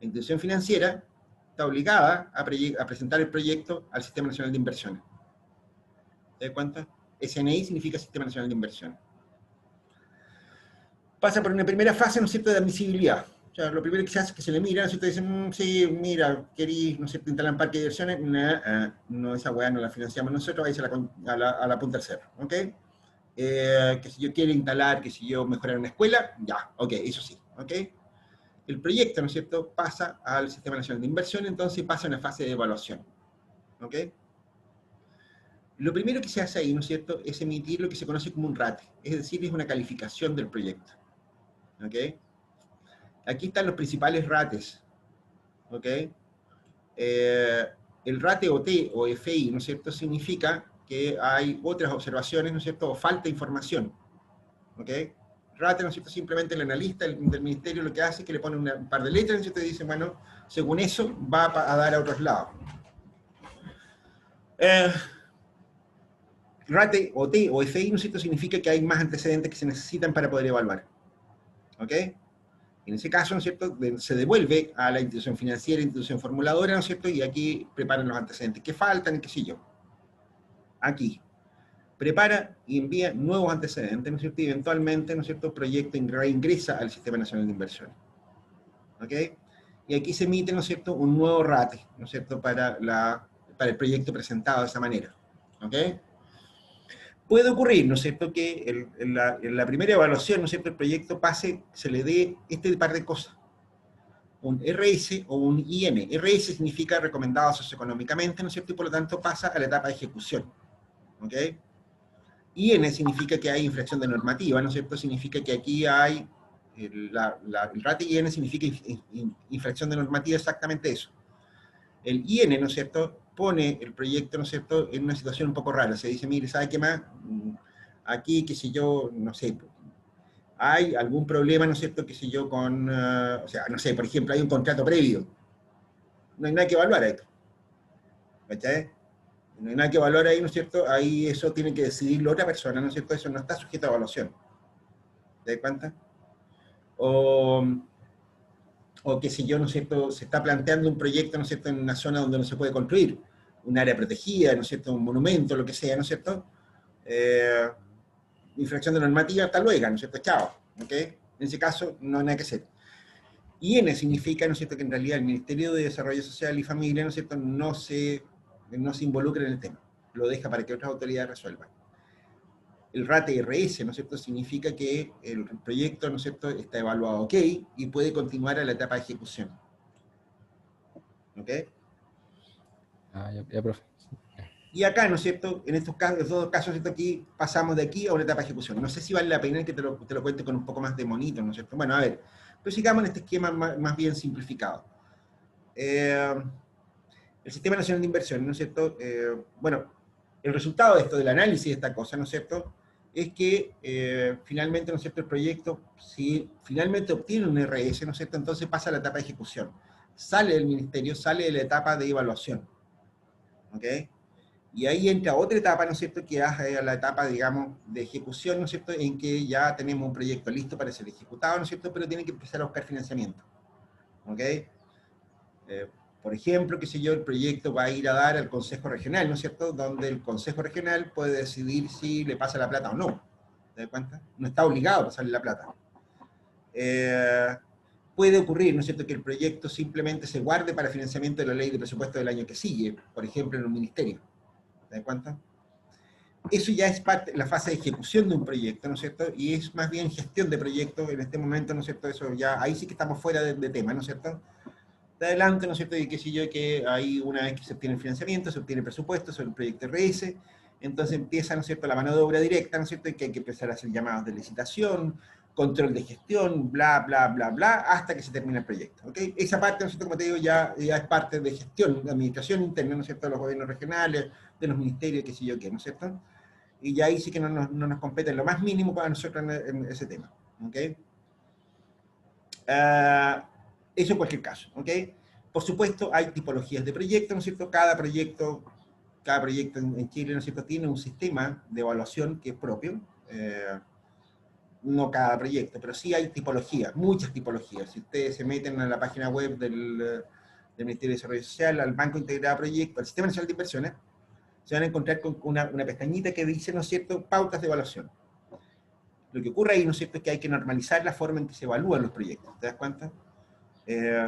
La institución financiera está obligada a presentar el proyecto al Sistema Nacional de Inversiones. ¿Te das cuenta? SNI significa Sistema Nacional de Inversiones. Pasa por una primera fase, ¿no es cierto?, de admisibilidad. O sea, lo primero que se hace es que se le mira, ¿no es cierto?, dicen, sí, mira, querís, ¿no es cierto?, instalar un parque de diversiones, no, esa weá no la financiamos nosotros, vais a la punta del cerro, ¿ok? Que si yo quiero instalar, que si yo mejorar una escuela, ya, ok, eso sí, ¿ok? El proyecto, ¿no es cierto?, pasa al Sistema Nacional de Inversión, entonces pasa a una fase de evaluación. ¿Ok? Lo primero que se hace ahí, ¿no es cierto?, es emitir lo que se conoce como un RATE, es decir, es una calificación del proyecto. ¿Ok? Aquí están los principales rates. ¿Ok? El rate OT o FI, ¿no es cierto?, significa que hay otras observaciones, ¿no es cierto?, o falta información. ¿Ok? Rate, ¿no es cierto?, simplemente el analista del ministerio lo que hace es que le pone un par de letras, ¿no es cierto?, y dice, bueno, según eso va a dar a otros lados. Rate o T o FI, ¿no es cierto?, significa que hay más antecedentes que se necesitan para poder evaluar. ¿Ok? En ese caso, ¿no es cierto?, se devuelve a la institución financiera, institución formuladora, ¿no es cierto?, y aquí preparan los antecedentes que faltan y qué sé yo. Aquí. Prepara y envía nuevos antecedentes, ¿no es cierto?, y eventualmente, ¿no es cierto?, el proyecto reingresa al Sistema Nacional de Inversiones. ¿Ok? Y aquí se emite, ¿no es cierto?, un nuevo rate, ¿no es cierto?, para el proyecto presentado de esa manera. ¿Ok? Puede ocurrir, ¿no es cierto?, que en la primera evaluación, ¿no es cierto?, el proyecto se le dé este par de cosas. Un RS o un IN. RS significa recomendado socioeconómicamente, ¿no es cierto?, y por lo tanto pasa a la etapa de ejecución. ¿Ok? IN significa que hay infracción de normativa, ¿no es cierto?, significa que aquí hay, el rate IN significa infracción de normativa, exactamente eso. El IN, ¿no es cierto?, pone el proyecto, ¿no es cierto?, en una situación un poco rara. Se dice, mire, ¿sabe qué más? Aquí, qué sé yo, no sé, hay algún problema, ¿no es cierto?, qué sé yo, o sea, no sé, por ejemplo, hay un contrato previo. No hay nada que evaluar ahí. ¿Cachai? No hay nada que evaluar ahí, ¿no es cierto? Ahí eso tiene que decidir la otra persona, ¿no es cierto? Eso no está sujeto a evaluación. ¿Te das cuenta? O qué sé yo, ¿no es cierto?, se está planteando un proyecto, ¿no es cierto?, en una zona donde no se puede construir, un área protegida, ¿no es cierto?, un monumento, lo que sea, ¿no es cierto? Infracción de normativa, hasta luego, ¿no es cierto? Chao, ¿ok? En ese caso, no hay nada que hacer. IN significa, ¿no es cierto?, que en realidad el Ministerio de Desarrollo Social y Familia, ¿no es cierto?, no se involucra en el tema, lo deja para que otras autoridades resuelvan. El rate RS, ¿no es cierto?, significa que el proyecto, ¿no es cierto?, está evaluado ok y puede continuar a la etapa de ejecución. ¿Ok? Ah, ya, profe. Y acá, ¿no es cierto?, en estos casos, los dos casos, ¿no es cierto?, aquí pasamos de aquí a una etapa de ejecución. No sé si vale la pena que te lo cuente con un poco más de monito, ¿no es cierto? Bueno, a ver, pero sigamos en este esquema más bien simplificado. El Sistema Nacional de Inversión, ¿no es cierto? Bueno, el resultado de esto, del análisis de esta cosa, ¿no es cierto?, es que finalmente, ¿no es cierto?, el proyecto, si finalmente obtiene un RS, ¿no es cierto?, entonces pasa a la etapa de ejecución. Sale del ministerio, sale de la etapa de evaluación. ¿Ok? Y ahí entra otra etapa, ¿no es cierto?, que es la etapa, digamos, de ejecución, ¿no es cierto?, en que ya tenemos un proyecto listo para ser ejecutado, ¿no es cierto?, pero tiene que empezar a buscar financiamiento. ¿Ok? Por ejemplo, qué sé yo, el proyecto va a ir a dar al Consejo Regional, ¿no es cierto?, donde el Consejo Regional puede decidir si le pasa la plata o no. ¿Te das cuenta? No está obligado a pasarle la plata. Puede ocurrir, ¿no es cierto?, que el proyecto simplemente se guarde para financiamiento de la ley de presupuesto del año que sigue, por ejemplo, en un ministerio. ¿Te das cuenta? Eso ya es parte, la fase de ejecución de un proyecto, ¿no es cierto? Y es más bien gestión de proyectos en este momento, ¿no es cierto? Eso ya, ahí sí que estamos fuera de tema, ¿no es cierto? De adelante, ¿no es cierto? Y qué sé yo, que ahí una vez que se obtiene el financiamiento, se obtiene el presupuesto sobre el proyecto RS, entonces empieza, ¿no es cierto?, la mano de obra directa, ¿no es cierto?, y que hay que empezar a hacer llamados de licitación, control de gestión, bla, bla, bla, bla, hasta que se termine el proyecto, ¿ok? Esa parte, ¿no es cierto?, como te digo, ya es parte de gestión, de administración interna, ¿no es cierto?, de los gobiernos regionales, de los ministerios, qué sé yo qué, ¿no es cierto? Y ya ahí sí que no nos compete en lo más mínimo para nosotros en ese tema, ¿ok? Eso en cualquier caso, ¿ok? Por supuesto, hay tipologías de proyectos, ¿no es cierto? Cada proyecto en Chile, ¿no es cierto?, tiene un sistema de evaluación que es propio. No cada proyecto, pero sí hay tipologías, muchas tipologías. Si ustedes se meten en la página web del Ministerio de Desarrollo Social, al Banco Integrado de Proyectos, al Sistema Nacional de Inversiones, se van a encontrar con una pestañita que dice, ¿no es cierto?, pautas de evaluación. Lo que ocurre ahí, ¿no es cierto?, es que hay que normalizar la forma en que se evalúan los proyectos. ¿Te das cuenta?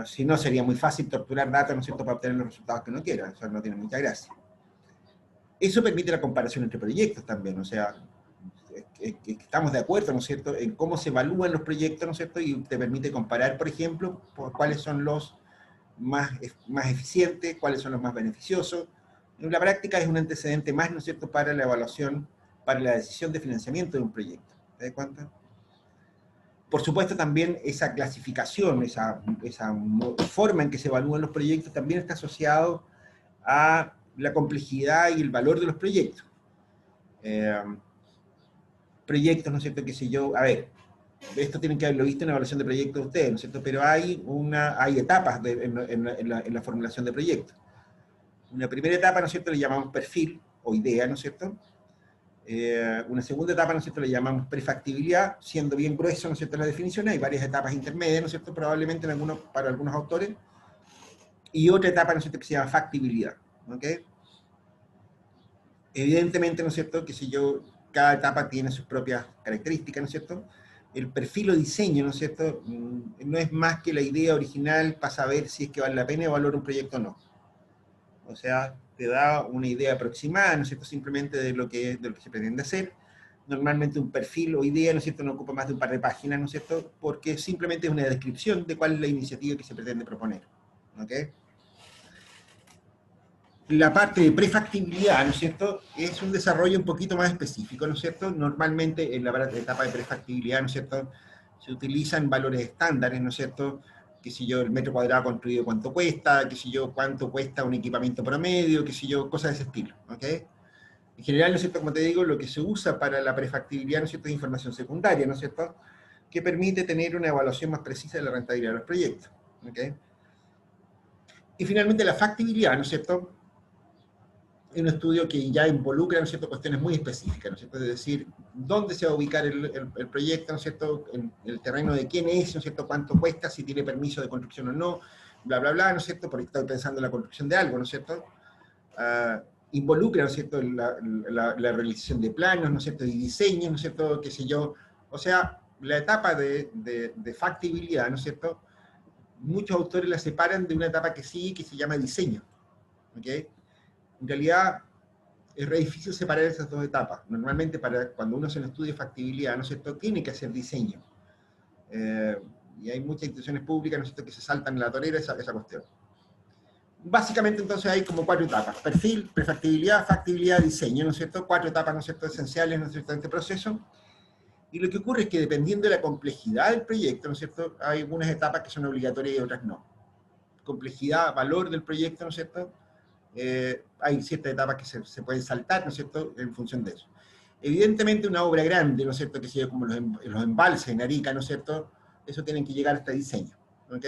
Si no, sería muy fácil torturar datos, ¿no es cierto?, para obtener los resultados que uno quiera. Eso no tiene mucha gracia. Eso permite la comparación entre proyectos también, o sea, estamos de acuerdo, ¿no es cierto?, en cómo se evalúan los proyectos, ¿no es cierto?, y te permite comparar, por ejemplo, por cuáles son los más eficientes, cuáles son los más beneficiosos. En la práctica es un antecedente más, ¿no es cierto?, para la evaluación, para la decisión de financiamiento de un proyecto. ¿Te das cuenta? Por supuesto, también esa clasificación, esa forma en que se evalúan los proyectos también está asociado a la complejidad y el valor de los proyectos. Proyectos, ¿no es cierto?, qué sé yo, a ver, esto tienen que haberlo visto en la evaluación de proyectos de ustedes, ¿no es cierto?, pero hay etapas en la formulación de proyectos. Una primera etapa, ¿no es cierto?, le llamamos perfil o idea, ¿no es cierto? Una segunda etapa, ¿no es cierto?, le llamamos prefactibilidad, siendo bien grueso, ¿no es cierto?, la definición. Hay varias etapas intermedias, ¿no es cierto?, probablemente para algunos autores. Y otra etapa, ¿no es cierto?, que se llama factibilidad, ¿ok? Evidentemente, ¿no es cierto?, que si yo, cada etapa tiene sus propias características, ¿no es cierto? El perfil o diseño, ¿no es cierto?, no es más que la idea original para saber si es que vale la pena evaluar un proyecto o no. O sea, te da una idea aproximada, ¿no es cierto?, simplemente de lo que se pretende hacer. Normalmente un perfil o idea, ¿no es cierto?, no ocupa más de un par de páginas, ¿no es cierto?, porque simplemente es una descripción de cuál es la iniciativa que se pretende proponer. ¿Ok? La parte de prefactibilidad, ¿no es cierto?, es un desarrollo un poquito más específico, ¿no es cierto? Normalmente en la etapa de prefactibilidad, ¿no es cierto?, se utilizan valores estándares, ¿no es cierto?, qué sé yo, el metro cuadrado construido cuánto cuesta, qué sé yo, cuánto cuesta un equipamiento promedio, qué sé yo, cosas de ese estilo, ¿ok? En general, ¿no es cierto?, como te digo, lo que se usa para la prefactibilidad, ¿no es cierto?, es información secundaria, ¿no es cierto?, que permite tener una evaluación más precisa de la rentabilidad de los proyectos, ¿ok? Y finalmente la factibilidad, ¿no es cierto?, es un estudio que ya involucra, ¿no es cierto?, cuestiones muy específicas, ¿no es cierto?, es decir, dónde se va a ubicar el proyecto, ¿no es cierto?, en el terreno de quién es, ¿no es cierto?, cuánto cuesta, si tiene permiso de construcción o no, bla, bla, bla, ¿no es cierto?, porque estoy pensando en la construcción de algo, ¿no es cierto? Involucra, ¿no es cierto?, la realización de planos, ¿no es cierto?, y diseños, ¿no es cierto?, qué sé yo, o sea, la etapa de factibilidad, ¿no es cierto?, muchos autores la separan de una etapa que sí, que se llama diseño, ¿ok? En realidad, es re difícil separar esas dos etapas. Normalmente, cuando uno hace un estudio de factibilidad, ¿no es cierto?, tiene que hacer diseño. Y hay muchas instituciones públicas, ¿no es cierto?, que se saltan en la torera esa cuestión. Básicamente entonces hay como 4 etapas: perfil, prefactibilidad, factibilidad, diseño, ¿no es cierto? 4 etapas, ¿no es cierto?, esenciales, ¿no es cierto?, de este proceso. Y lo que ocurre es que dependiendo de la complejidad del proyecto, ¿no es cierto?, hay algunas etapas que son obligatorias y otras no. Complejidad, valor del proyecto, ¿no es cierto?, hay ciertas etapas que se pueden saltar, ¿no es cierto?, en función de eso. Evidentemente una obra grande, ¿no es cierto?, que sea como los embalses en Arica, ¿no es cierto?, eso tienen que llegar hasta diseño, ¿ok?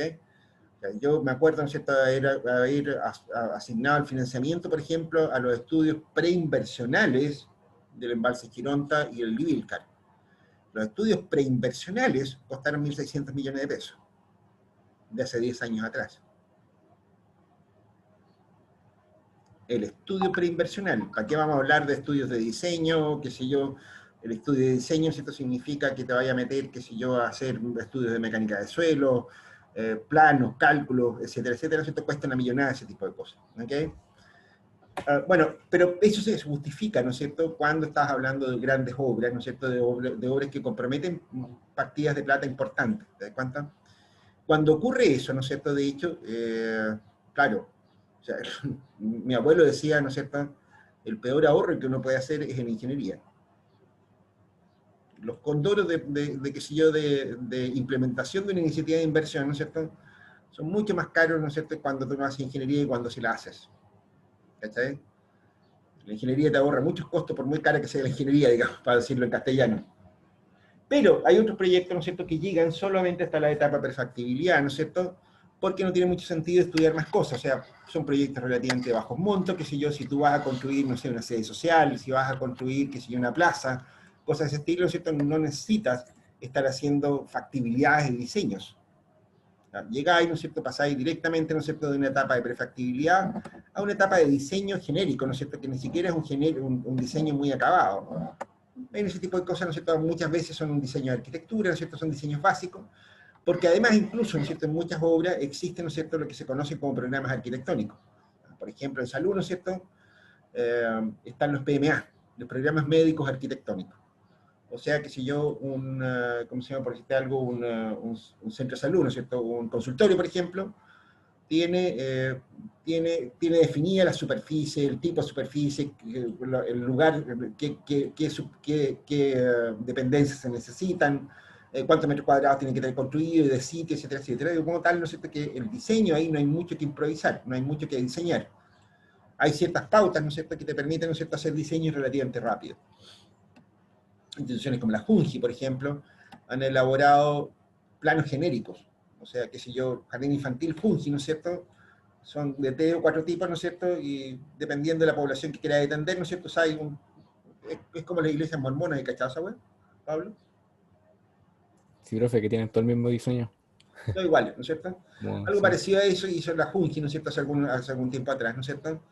Yo me acuerdo, ¿no es cierto?, haber asignado el financiamiento, por ejemplo, a los estudios preinversionales del embalse Gironta y el Libilcar. Los estudios preinversionales costaron 1.600 millones de pesos, de hace 10 años atrás. El estudio preinversional, ¿para qué vamos a hablar de estudios de diseño, qué sé yo? El estudio de diseño, ¿cierto?, significa que te vaya a meter, qué sé yo, a hacer estudios de mecánica de suelo, planos, cálculos, etcétera, etcétera, ¿cierto? Cuesta una millonada ese tipo de cosas, ¿ok? Bueno, pero eso se justifica, ¿no es cierto?, cuando estás hablando de grandes obras, ¿no es cierto?, de obras que comprometen partidas de plata importantes, ¿te das cuenta? Cuando ocurre eso, ¿no es cierto?, de hecho, claro, o sea, mi abuelo decía, ¿no es cierto?, el peor ahorro que uno puede hacer es en ingeniería. Los condoros qué sé yo, de implementación de una iniciativa de inversión, ¿no es cierto?, son mucho más caros, ¿no es cierto?, cuando tú no haces ingeniería y cuando sí la haces. ¿Cachai? La ingeniería te ahorra muchos costos por muy cara que sea la ingeniería, digamos, para decirlo en castellano. Pero hay otros proyectos, ¿no es cierto?, que llegan solamente hasta la etapa de prefactibilidad, ¿no es cierto?, porque no tiene mucho sentido estudiar más cosas. O sea, son proyectos relativamente de bajos montos, qué sé yo, si tú vas a construir, no sé, una sede social, si vas a construir, qué sé yo, una plaza, cosas de ese estilo, ¿no es cierto?, no necesitas estar haciendo factibilidades y diseños. Llegáis, ¿no es cierto?, pasáis directamente, ¿no es cierto?, de una etapa de prefactibilidad a una etapa de diseño genérico, ¿no es cierto?, que ni siquiera es un diseño muy acabado. En ese tipo de cosas, ¿no es cierto?, muchas veces son un diseño de arquitectura, ¿no es cierto?, son diseños básicos, porque además incluso, ¿no es cierto?, en muchas obras existen, ¿no es cierto?, lo que se conoce como programas arquitectónicos. Por ejemplo, en salud, ¿no es cierto?, están los PMA, los programas médicos arquitectónicos. O sea, que si yo, ¿cómo se llama, por decirte algo, un centro de salud, ¿no es cierto?, un consultorio, por ejemplo, tiene definida la superficie, el tipo de superficie, el lugar, qué dependencias se necesitan, cuántos metros cuadrados tienen que tener construidos, de sitio, etcétera, etcétera. Y como tal, ¿no es cierto?, que el diseño ahí no hay mucho que improvisar, no hay mucho que diseñar. Hay ciertas pautas, ¿no es cierto?, que te permiten, ¿no es cierto?, hacer diseños relativamente rápido. Instituciones como la Junji, por ejemplo, han elaborado planos genéricos. O sea, qué sé yo, jardín infantil Junji, ¿no es cierto?, son de 3 o 4 tipos, ¿no es cierto?, y dependiendo de la población que quiera atender, ¿no es cierto?, es como las iglesias mormonas, ¿de cachaza, güey, Pablo? Sí, profe, que tienen todo el mismo diseño. No iguales, ¿no es cierto? Como, Algo sí. parecido a eso hizo la Junji, ¿no es cierto?, hace algún tiempo atrás, ¿no es cierto?,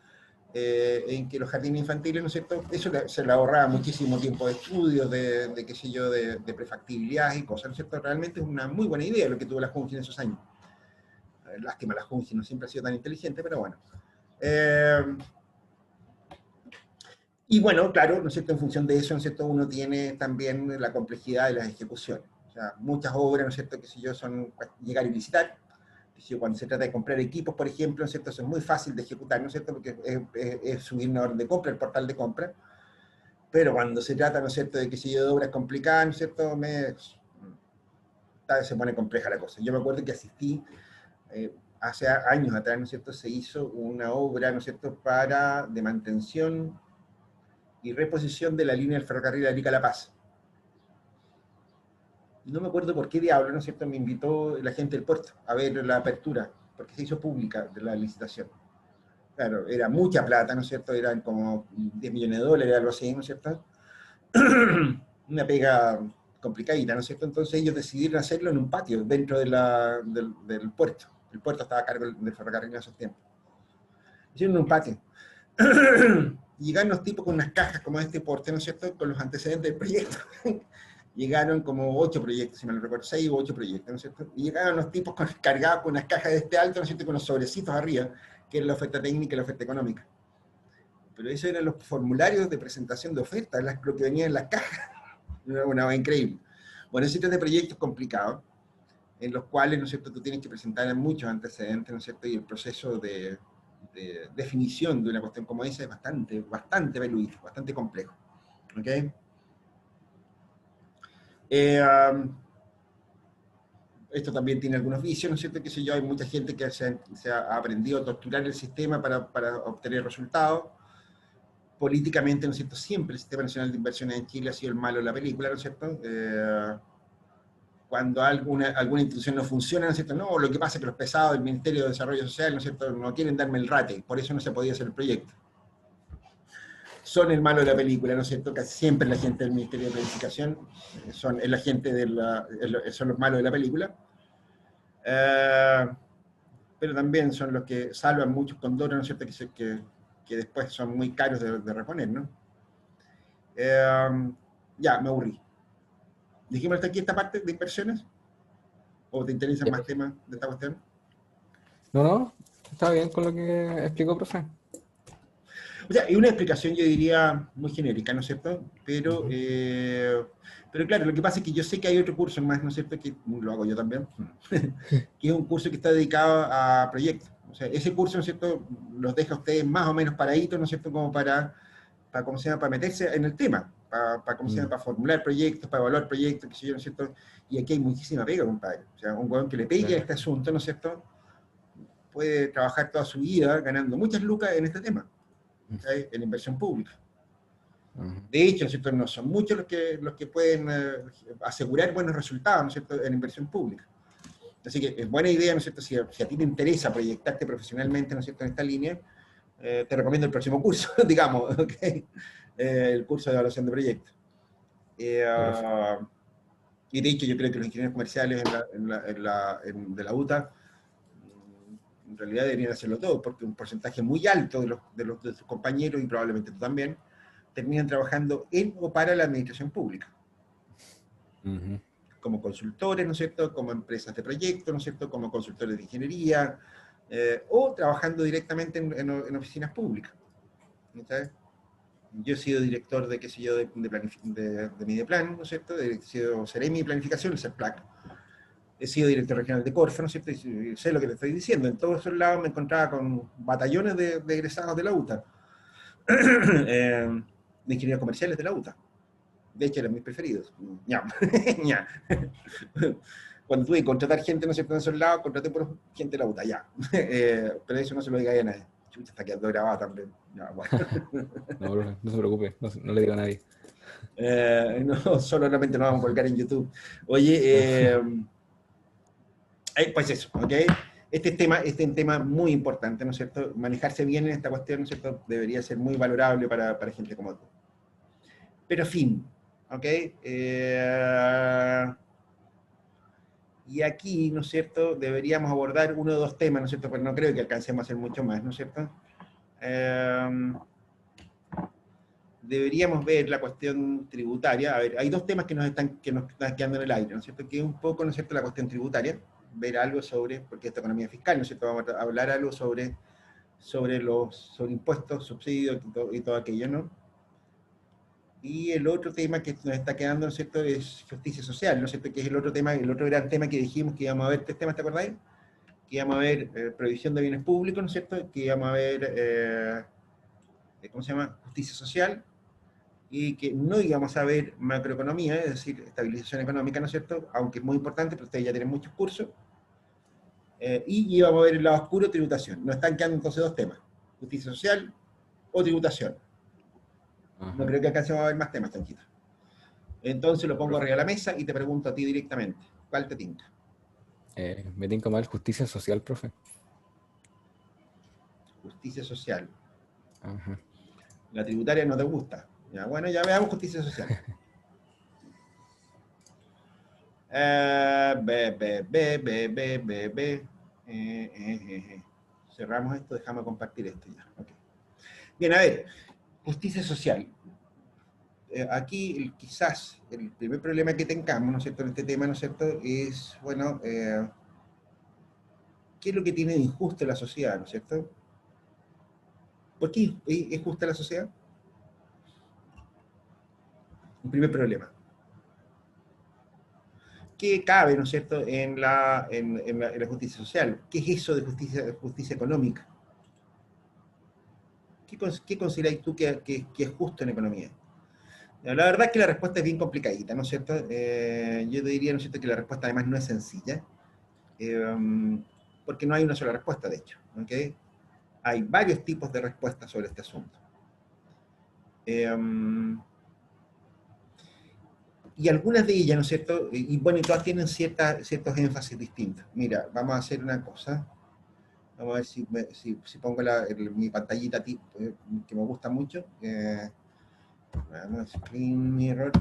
en que los jardines infantiles, ¿no es cierto?, eso se le ahorraba muchísimo tiempo de estudios, de qué sé yo, de prefactibilidad y cosas, ¿no es cierto? Realmente es una muy buena idea lo que tuvo la Junji en esos años. Lástima, la Junji no siempre ha sido tan inteligente, pero bueno. Y bueno, claro, ¿no es cierto?, en función de eso, ¿no es cierto?, uno tiene también la complejidad de las ejecuciones. O sea, muchas obras, ¿no es cierto?, que si yo son llegar y visitar, que si yo cuando se trata de comprar equipos, por ejemplo, ¿no es cierto?, eso es muy fácil de ejecutar, ¿no es cierto?, porque es subir una orden de compra, el portal de compra, pero cuando se trata, ¿no es cierto?, de que si yo de obras complicadas, ¿no es cierto?, se pone compleja la cosa. Yo me acuerdo que asistí hace años atrás, ¿no es cierto?, se hizo una obra, ¿no es cierto?, de mantención y reposición de la línea del ferrocarril Arica-La Paz. No me acuerdo por qué diablo, ¿no es cierto?, me invitó la gente del puerto a ver la apertura, porque se hizo pública de la licitación. Claro, era mucha plata, ¿no es cierto?, eran como 10 millones de dólares, algo así, ¿no es cierto? Una pega complicadita, ¿no es cierto? Entonces ellos decidieron hacerlo en un patio, dentro del puerto. El puerto estaba a cargo del ferrocarril en esos tiempos. Hicieron un patio. Llegaron los tipos con unas cajas como de este porte, ¿no es cierto?, con los antecedentes del proyecto. Llegaron como 8 proyectos, si me lo recuerdo, 6 u 8 proyectos, ¿no es cierto? Y llegaron los tipos cargados con unas cajas de este alto, ¿no es cierto?, con los sobrecitos arriba, que era la oferta técnica y la oferta económica. Pero eso eran los formularios de presentación de ofertas, lo que venía en las cajas. Una cosa increíble. Bueno, ese tipo de proyectos complicados, en los cuales, ¿no es cierto?, tú tienes que presentar muchos antecedentes, ¿no es cierto?, y el proceso de definición de una cuestión como esa es bastante peludo, bastante complejo. ¿Ok? Esto también tiene algunos vicios, ¿no es cierto? Que sé yo, hay mucha gente que se ha aprendido a torturar el sistema para obtener resultados. Políticamente, ¿no es cierto? Siempre el Sistema Nacional de Inversiones en Chile ha sido el malo de la película, ¿no es cierto? Cuando alguna institución no funciona, ¿no es cierto? No, lo que pasa es que los pesados del Ministerio de Desarrollo Social, ¿no es cierto?, no quieren darme el rate, por eso no se podía hacer el proyecto. Son el malo de la película, ¿no es cierto? Casi siempre la gente del Ministerio de Planificación son los malos de la película. Pero también son los que salvan muchos condoros, ¿no es cierto?, que después son muy caros de reponer, ¿no? Ya, me aburrí. ¿Dijimos hasta aquí esta parte de inversiones? ¿O te interesan más temas de esta cuestión? No, no, está bien con lo que explicó, profe. O sea, es una explicación, yo diría, muy genérica, ¿no es cierto? Pero claro, lo que pasa es que yo sé que hay otro curso más, ¿no es cierto?, que lo hago yo también, que es un curso que está dedicado a proyectos. O sea, ese curso, ¿no es cierto?, los deja a ustedes más o menos paraditos, ¿no es cierto?, como para ¿cómo se llama?, para meterse en el tema, ¿cómo se llama?, para formular proyectos, para evaluar proyectos, qué sé yo, ¿no es cierto? Y aquí hay muchísima pega, compadre. O sea, un huevón que le pegue a este asunto, ¿no es cierto?, puede trabajar toda su vida ganando muchas lucas en este tema, ¿sí?, en inversión pública. De hecho, ¿no es cierto?, no son muchos los que pueden asegurar buenos resultados, ¿no es cierto?, en inversión pública. Así que es buena idea, ¿no es cierto?, si a ti te interesa proyectarte profesionalmente, ¿no es cierto?, en esta línea, te recomiendo el próximo curso, digamos, ¿ok? El curso de evaluación de proyectos. Y de hecho, yo creo que los ingenieros comerciales de la UTA, en realidad deberían hacerlo todo, porque un porcentaje muy alto de sus compañeros, y probablemente tú también, terminan trabajando en o para la administración pública. Como consultores, ¿no es cierto?, como empresas de proyectos, ¿no es cierto?, como consultores de ingeniería, o trabajando directamente en oficinas públicas. ¿Sabes? Yo he sido director de, qué sé yo, de Mideplan, ¿no es cierto? He sido Seremi de Planificación, el CERPLAC. He sido director regional de Corfo, ¿no es cierto? Y sé lo que te estoy diciendo. En todos esos lados me encontraba con batallones de egresados de la UTA, de ingenieros comerciales de la UTA. De hecho, eran mis preferidos. Ya. Ya. Cuando tuve que contratar gente, ¿no es cierto?, en esos lados, contraté por gente de la UTA, ya. Pero eso no se lo diga a nadie. Chucha, está quedando grabado también. Ya, bueno. No, profe, no se preocupe, no le digo a nadie. No, solamente nos vamos a colgar en YouTube. Oye, pues eso, ¿ok? Este es un tema muy importante, ¿no es cierto? Manejarse bien en esta cuestión, ¿no es cierto?, debería ser muy valorable para gente como tú. Pero fin, ¿ok? Y aquí, ¿no es cierto?, deberíamos abordar uno o dos temas, ¿no es cierto?, pero no creo que alcancemos a hacer mucho más, ¿no es cierto? Deberíamos ver la cuestión tributaria. A ver, hay dos temas que nos están quedando en el aire, ¿no es cierto? Que es un poco, ¿no es cierto?, la cuestión tributaria, ver algo sobre, porque esta economía fiscal, ¿no es cierto?, vamos a hablar algo sobre impuestos, subsidios y todo aquello, ¿no? Y el otro tema que nos está quedando, ¿no es cierto?, es justicia social, ¿no es cierto?, que es el otro tema, el otro gran tema que dijimos que íbamos a ver, tres temas, ¿te acordáis? Que íbamos a ver prohibición de bienes públicos, ¿no es cierto?, que íbamos a ver, ¿cómo se llama?, justicia social, y que no íbamos a ver macroeconomía, es decir, estabilización económica, ¿no es cierto?, aunque es muy importante, pero ustedes ya tienen muchos cursos, y íbamos a ver el lado oscuro, tributación. Nos están quedando entonces dos temas, justicia social o tributación. No creo que alcancemos a ver más temas, Chanquito. Entonces lo pongo arriba de la mesa y te pregunto a ti directamente, ¿cuál te tinca? Me tinca mal justicia social, profe. Justicia social. Ajá. La tributaria no te gusta. Ya, bueno, ya veamos justicia social. Cerramos esto, déjame compartir esto ya. Okay. Bien, a ver, justicia social. Aquí quizás el primer problema que tengamos, ¿no es cierto?, en este tema, ¿no es cierto?, es, bueno, ¿qué es lo que tiene de injusto la sociedad, ¿no es cierto? ¿Por qué es justa la sociedad? Un primer problema. ¿Qué cabe, ¿no es cierto?, en la justicia social? ¿Qué es eso de justicia económica? ¿Qué consideráis tú que es justo en economía? La verdad es que la respuesta es bien complicadita, ¿no es cierto? Yo te diría, ¿no es cierto?, que la respuesta además no es sencilla, porque no hay una sola respuesta, de hecho, ¿ok? Hay varios tipos de respuestas sobre este asunto. Y algunas de ellas, ¿no es cierto? Y bueno, y todas tienen ciertos énfasis distintos. Mira, vamos a hacer una cosa. Vamos a ver si pongo mi pantallita que me gusta mucho. Vamos, Screen Mirror.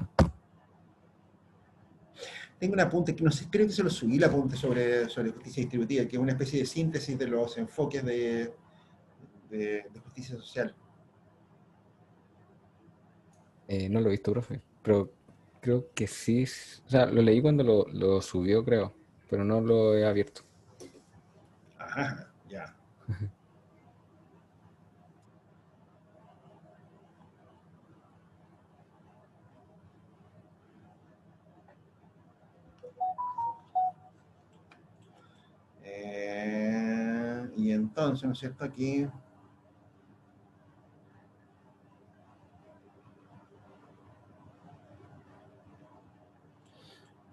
Tengo un apunte que no sé, creo que se lo subí, el apunte sobre justicia distributiva, que es una especie de síntesis de los enfoques de justicia social. No lo he visto, profe, pero creo que sí. O sea, lo leí cuando lo subió, creo, pero no lo he abierto. Ajá, ya. Y entonces, ¿no es cierto? Aquí...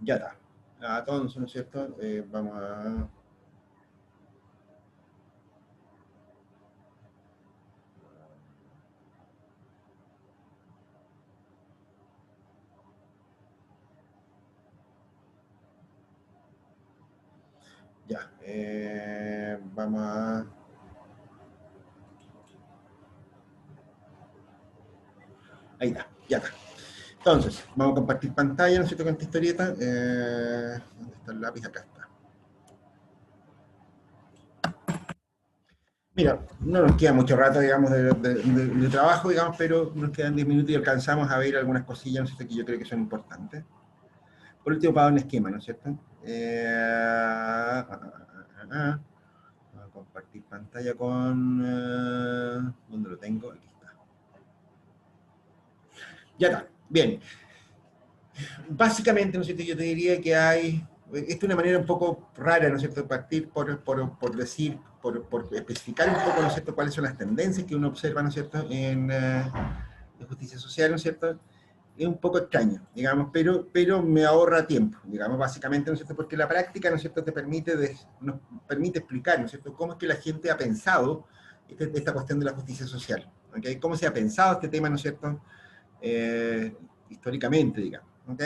Ya está. Entonces, ¿no es cierto? Vamos a... Ya. Vamos a... Ahí está, ya está. Entonces, vamos a compartir pantalla, ¿no es cierto?, con esta historieta. ¿Dónde está el lápiz? Acá está. Mira, no nos queda mucho rato, digamos, de trabajo, digamos, pero nos quedan 10 minutos y alcanzamos a ver algunas cosillas, ¿no es cierto?, que yo creo que son importantes. Por último, para dar un esquema, ¿no es cierto? Vamos a compartir pantalla con... ¿dónde lo tengo? Aquí está. Ya está, bien. Básicamente, ¿no es cierto?, yo te diría que hay... Esta es una manera un poco rara, ¿no es cierto?, de partir por decir, por especificar un poco, ¿no es cierto?, cuáles son las tendencias que uno observa, ¿no es cierto?, en justicia social, ¿no es cierto? Es un poco extraño, digamos, pero me ahorra tiempo, digamos, básicamente, ¿no es cierto?, porque la práctica, ¿no es cierto?, nos permite explicar, ¿no es cierto?, cómo es que la gente ha pensado esta cuestión de la justicia social, ¿ok? Cómo se ha pensado este tema, ¿no es cierto?, históricamente, digamos, ¿ok?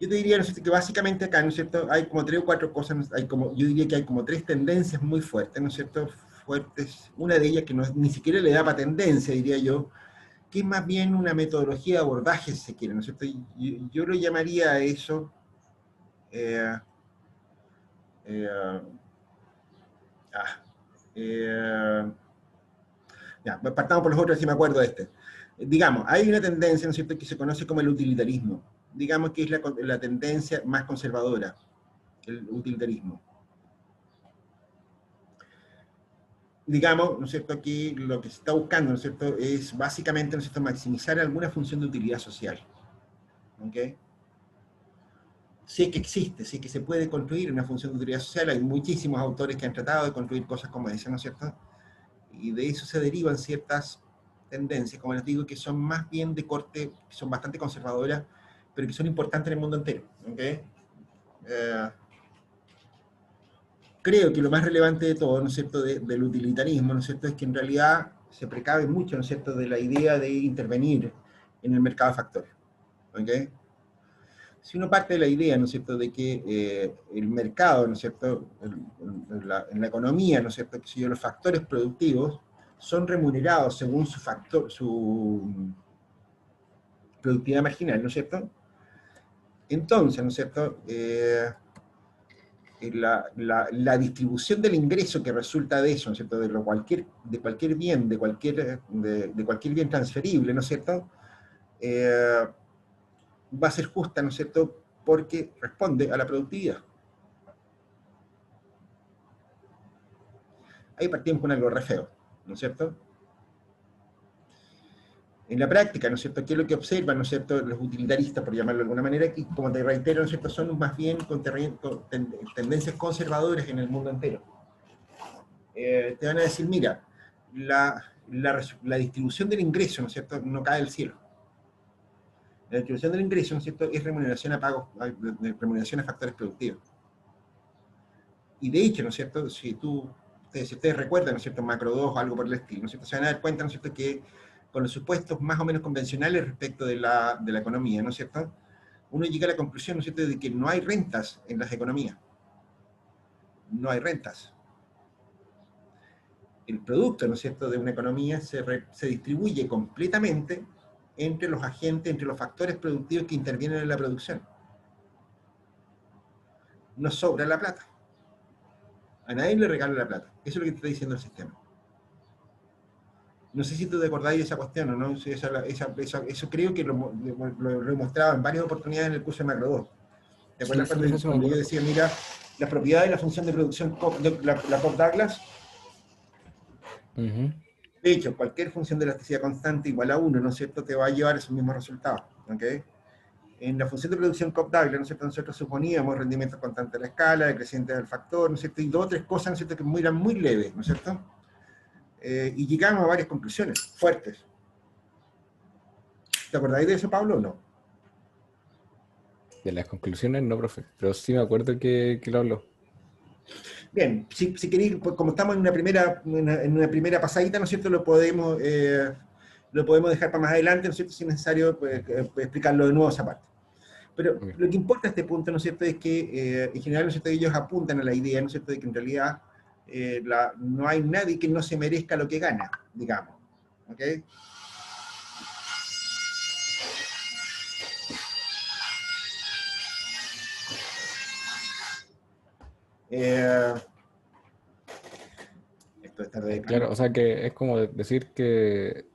Yo te diría, ¿no es cierto?, que básicamente acá, ¿no es cierto?, hay como 3 o 4 cosas, yo diría que hay como 3 tendencias muy fuertes, ¿no es cierto?, fuertes. Una de ellas que ni siquiera le da para tendencia, diría yo, que es más bien una metodología de abordaje, si se quiere, ¿no es cierto? Yo lo llamaría a eso... eh, eh, ya, partamos por los otros, si me acuerdo de este. Digamos, hay una tendencia, ¿no es cierto?, que se conoce como el utilitarismo. Digamos que es la tendencia más conservadora, el utilitarismo. Digamos, ¿no es cierto?, aquí lo que se está buscando, ¿no es cierto?, es básicamente, ¿no es cierto?, maximizar alguna función de utilidad social. ¿Ok? Sí que existe, sí que se puede construir una función de utilidad social, hay muchísimos autores que han tratado de construir cosas como esa, ¿no es cierto? Y de eso se derivan ciertas tendencias, como les digo, que son más bien de corte, que son bastante conservadoras, pero que son importantes en el mundo entero. ¿Okay? Creo que lo más relevante de todo, ¿no es cierto?, del utilitarismo, ¿no es cierto?, es que en realidad se precave mucho, ¿no es cierto?, de la idea de intervenir en el mercado de factores. ¿Okay? Si uno parte de la idea, ¿no es cierto?, de que el mercado, ¿no es cierto?, en la economía, ¿no es cierto?, que los factores productivos son remunerados según su productividad marginal, ¿no es cierto? Entonces, ¿no es cierto?, la distribución del ingreso que resulta de eso, ¿no es cierto?, de cualquier bien, de cualquier bien transferible, ¿no es cierto?, va a ser justa, ¿no es cierto?, porque responde a la productividad. Ahí partimos con algo re feo, ¿no es cierto? En la práctica, ¿no es cierto?, ¿qué es lo que observan, ¿no es cierto?, los utilitaristas, por llamarlo de alguna manera, que, como te reitero, ¿no es cierto?, son más bien con tendencias conservadoras en el mundo entero. Te van a decir, mira, la distribución del ingreso, ¿no es cierto?, no cae del cielo. La distribución del ingreso, ¿no es cierto?, es remuneración a pagos, remuneración a factores productivos. Y de hecho, ¿no es cierto?, si ustedes recuerdan, ¿no es cierto?, Macro 2 o algo por el estilo, ¿no es cierto?, se van a dar cuenta, ¿no es cierto?, que con los supuestos más o menos convencionales respecto de la economía, ¿no es cierto?, uno llega a la conclusión, ¿no es cierto?, de que no hay rentas en las economías. No hay rentas. El producto, ¿no es cierto?, de una economía se distribuye completamente entre los agentes, entre los factores productivos que intervienen en la producción. No sobra la plata. A nadie le regala la plata. Eso es lo que te está diciendo el sistema. No sé si tú te acordáis de esa cuestión o no. Eso creo que lo he mostrado en varias oportunidades en el curso de Macro 2. ¿Te acuerdas Sí, eso me cuando yo acuerdo. decía, mira, las propiedades de la función de producción, la Cobb-Douglas? Ujú. De hecho, cualquier función de elasticidad constante igual a 1, ¿no es cierto?, te va a llevar esos mismos resultados. ¿Ok? En la función de producción Cobb-Douglas, ¿no es cierto?, nosotros suponíamos rendimiento constante de la escala, decreciente del factor, ¿no es cierto?, y dos o tres cosas, ¿no es cierto?, que eran muy leves, ¿no es cierto? Y llegamos a varias conclusiones fuertes. ¿Te acordáis de eso, Pablo, o no? De las conclusiones, no, profe. Pero sí me acuerdo que lo habló. Bien, si queréis, pues, como estamos en una primera pasadita, ¿no es cierto?, lo podemos dejar para más adelante, ¿no es cierto?, si es necesario, pues, explicarlo de nuevo esa parte. Pero Ok. lo que importa a este punto, ¿no es cierto?, es que en general, ¿no es cierto?, ellos apuntan a la idea, ¿no es cierto?, de que en realidad no hay nadie que no se merezca lo que gana, digamos. ¿Ok? Eh, esto está de Claro, calor. o sea que es como decir que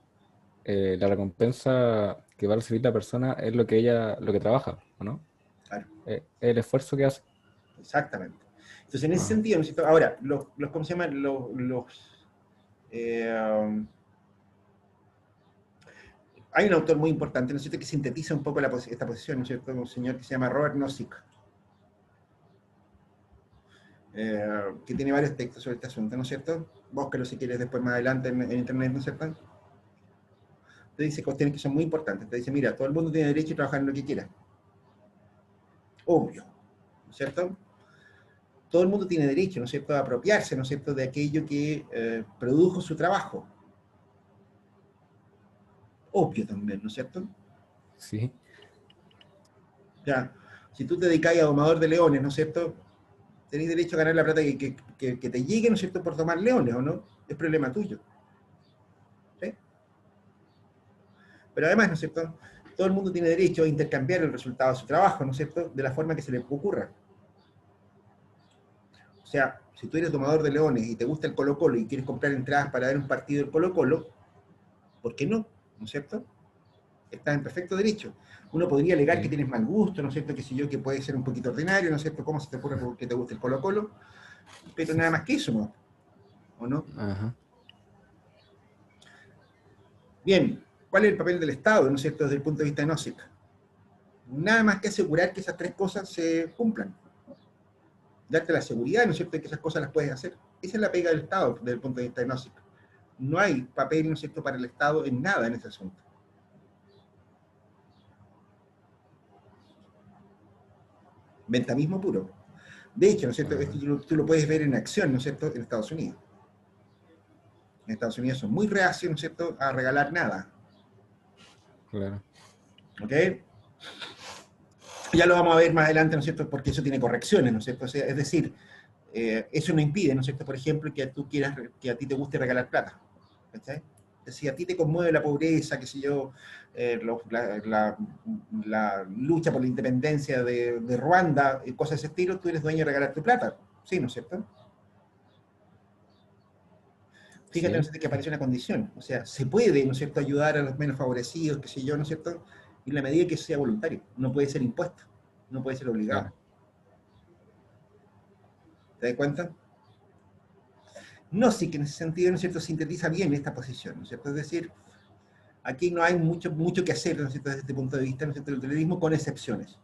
la recompensa que va a recibir la persona es lo que trabaja, ¿o no? Claro, El esfuerzo que hace. exactamente. Entonces, en ese Ajá. sentido, ¿no es cierto? Ahora, ¿cómo se llaman? Eh, hay un autor muy importante, ¿no es cierto?, que sintetiza un poco esta posición, ¿no es cierto?, un señor que se llama Robert Nozick, que tiene varios textos sobre este asunto, ¿no es cierto? Búscalo si quieres después más adelante en internet, ¿no es cierto? Te dice cuestiones que son muy importantes. Te dice, mira, todo el mundo tiene derecho a trabajar en lo que quiera. Obvio, ¿no es cierto? Todo el mundo tiene derecho, ¿no es cierto?, a apropiarse, ¿no es cierto?, de aquello que produjo su trabajo. Obvio también, ¿no es cierto? Sí, Ya, si tú te dedicas a domador de leones, ¿no es cierto?, tenés derecho a ganar la plata que te llegue, ¿no es cierto?, por tomar leones, ¿o no? Es problema tuyo. ¿Sí? Pero además, ¿no es cierto?, todo el mundo tiene derecho a intercambiar el resultado de su trabajo, ¿no es cierto?, de la forma que se le ocurra. O sea, si tú eres domador de leones y te gusta el Colo-Colo y quieres comprar entradas para ver un partido del Colo-Colo, ¿por qué no? ¿No es cierto? Estás en perfecto derecho. Uno podría alegar que sí. tienes mal gusto, ¿no es cierto?, que si yo, que puede ser un poquito ordinario, ¿no es cierto?, cómo se te ocurre que te guste el Colo-Colo, pero nada más que eso, ¿no? ¿O no? Ajá. Bien, ¿cuál es el papel del Estado, ¿no es cierto?, desde el punto de vista de Nozick? Nada más que asegurar que esas tres cosas se cumplan. Darte la seguridad, ¿no es cierto?, de que esas cosas las puedes hacer. Esa es la pega del Estado desde el punto de vista de Nozick. No hay papel, ¿no es cierto?, para el Estado en nada en ese asunto. Ventamismo puro. De hecho, ¿no es cierto?, esto Ajá. tú lo puedes ver en acción, ¿no es cierto?, en Estados Unidos. En Estados Unidos son muy reacios, ¿no es cierto?, a regalar nada. Claro. ¿Ok? Ya lo vamos a ver más adelante, ¿no es cierto?, porque eso tiene correcciones, ¿no es cierto? O sea, es decir, eso no impide, ¿no es cierto?, por ejemplo, que tú quieras, que a ti te guste regalar plata. ¿Cachai? Si a ti te conmueve la pobreza, qué sé yo, la lucha por la independencia de Ruanda, y cosas de ese estilo, tú eres dueño de regalar tu plata. Sí, ¿no es cierto? Fíjate, ¿no es Sí, cierto?, que aparece una condición. O sea, se puede, ¿no es cierto?, ayudar a los menos favorecidos, qué sé yo, ¿no es cierto?, en la medida que sea voluntario. No puede ser impuesto, no puede ser obligado. claro. ¿Te das cuenta? No, sí que en ese sentido, ¿no es cierto?, sintetiza bien esta posición, ¿no es cierto? Es decir, aquí no hay mucho que hacer, ¿no es cierto?, desde este punto de vista, ¿no es cierto?, del utilitarismo, con excepciones.